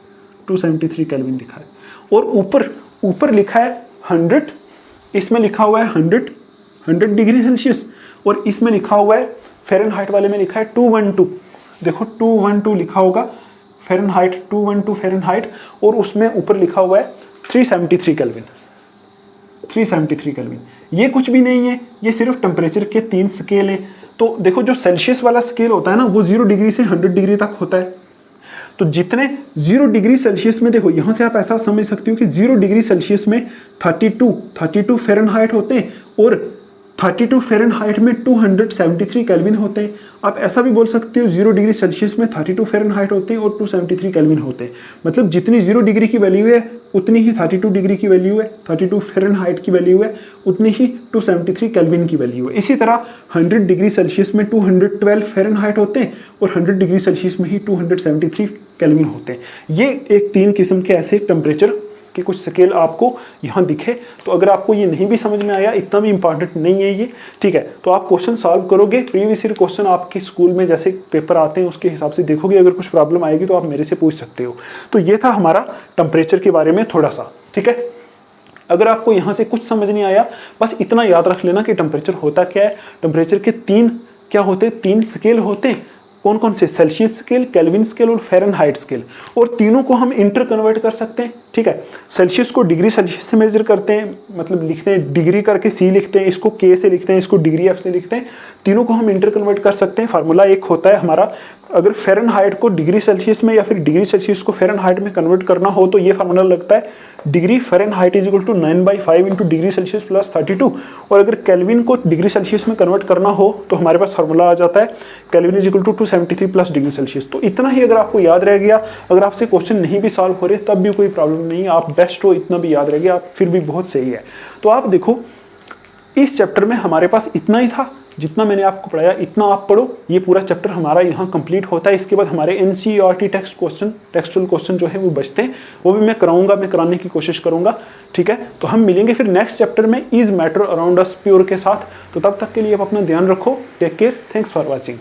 273 केल्विन लिखा है। और ऊपर लिखा है 100, इसमें लिखा हुआ है 100 डिग्री सेल्सियस, और इसमें लिखा हुआ है फ़ारेनहाइट वाले में लिखा है 212, देखो 212 लिखा होगा फ़ारेनहाइट, 212 फ़ारेनहाइट, और उसमें ऊपर लिखा हुआ है 373 केल्विन, 373 केल्विन। ये कुछ भी नहीं है, ये सिर्फ टेम्परेचर के 3 स्केल है। तो देखो जो सेल्सियस वाला स्केल होता है ना, वो 0 डिग्री से 100 डिग्री तक होता है। तो जितने 0 डिग्री सेल्सियस में, देखो यहाँ से आप ऐसा समझ सकते हो कि 0 डिग्री सेल्सियस में 32 फ़ारेनहाइट होते हैं, और 32 फ़ारेनहाइट में 273 केल्विन होते हैं। आप ऐसा भी बोल सकते हो 0 डिग्री सेल्सियस में 32 फ़ारेनहाइट होते हैं और 273 केल्विन होते हैं। मतलब जितनी 0 डिग्री की वैल्यू है उतनी ही 32 डिग्री की वैल्यू है, 32 फ़ारेनहाइट की वैल्यू है उतनी ही 273 केल्विन की वैल्यू है। इसी तरह 100 डिग्री सेल्सियस में 212 फ़ारेनहाइट होते हैं, और 100 डिग्री सेल्सियस में ही 273 केल्विन होते हैं। ये एक 3 किस्म के ऐसे टेम्परेचर के कुछ स्केल आपको यहाँ दिखे। तो अगर आपको ये नहीं भी समझ में आया, इतना भी इंपॉर्टेंट नहीं है ये, ठीक है। तो आप क्वेश्चन सॉल्व करोगे, प्रीवियस ईयर क्वेश्चन आपके स्कूल में जैसे पेपर आते हैं उसके हिसाब से देखोगे, अगर कुछ प्रॉब्लम आएगी तो आप मेरे से पूछ सकते हो। तो ये था हमारा टेम्परेचर के बारे में थोड़ा सा, ठीक है। अगर आपको यहाँ से कुछ समझ नहीं आया, बस इतना याद रख लेना कि टेम्परेचर होता क्या है। टेम्परेचर के 3 स्केल होते हैं, कौन कौन से, सेल्सियस स्केल, केल्विन स्केल और फ़ारेनहाइट स्केल, और तीनों को हम इंटर कन्वर्ट कर सकते हैं, ठीक है। सेल्सियस को डिग्री सेल्सियस से मेजर करते हैं, मतलब लिखते हैं डिग्री करके C लिखते हैं, इसको K से लिखते हैं, इसको डिग्री F से लिखते हैं। तीनों को हम इंटर कन्वर्ट कर सकते हैं। फार्मूला एक होता है हमारा, अगर फ़ारेनहाइट को डिग्री सेल्सियस में या फिर डिग्री सेल्सियस को फ़ारेनहाइट में कन्वर्ट करना हो तो ये फार्मूला लगता है, degree Fahrenheit is equal to 9/5 into degree Celsius plus 32। और अगर केल्विन को डिग्री सेल्सियस में कन्वर्ट करना हो तो हमारे पास फार्मूला आ जाता है, kelvin is equal to 273 plus degree Celsius. तो इतना ही अगर आपको याद रह गया, अगर आपसे क्वेश्चन नहीं भी सॉल्व हो रहे तब भी कोई प्रॉब्लम नहीं है, आप बेस्ट हो, इतना भी याद रह गया, आप फिर भी बहुत सही है। तो आप देखो इस चैप्टर में हमारे पास इतना ही था, जितना मैंने आपको पढ़ाया इतना आप पढ़ो। ये पूरा चैप्टर हमारा यहाँ कंप्लीट होता है। इसके बाद हमारे NCERT टेक्सचुअल क्वेश्चन जो है वो बचते हैं, वो भी मैं कराने की कोशिश करूँगा, ठीक है। तो हम मिलेंगे फिर नेक्स्ट चैप्टर में is matter around us pure के साथ। तो तब तक के लिए आप अपना ध्यान रखो। Take care, thanks for watching.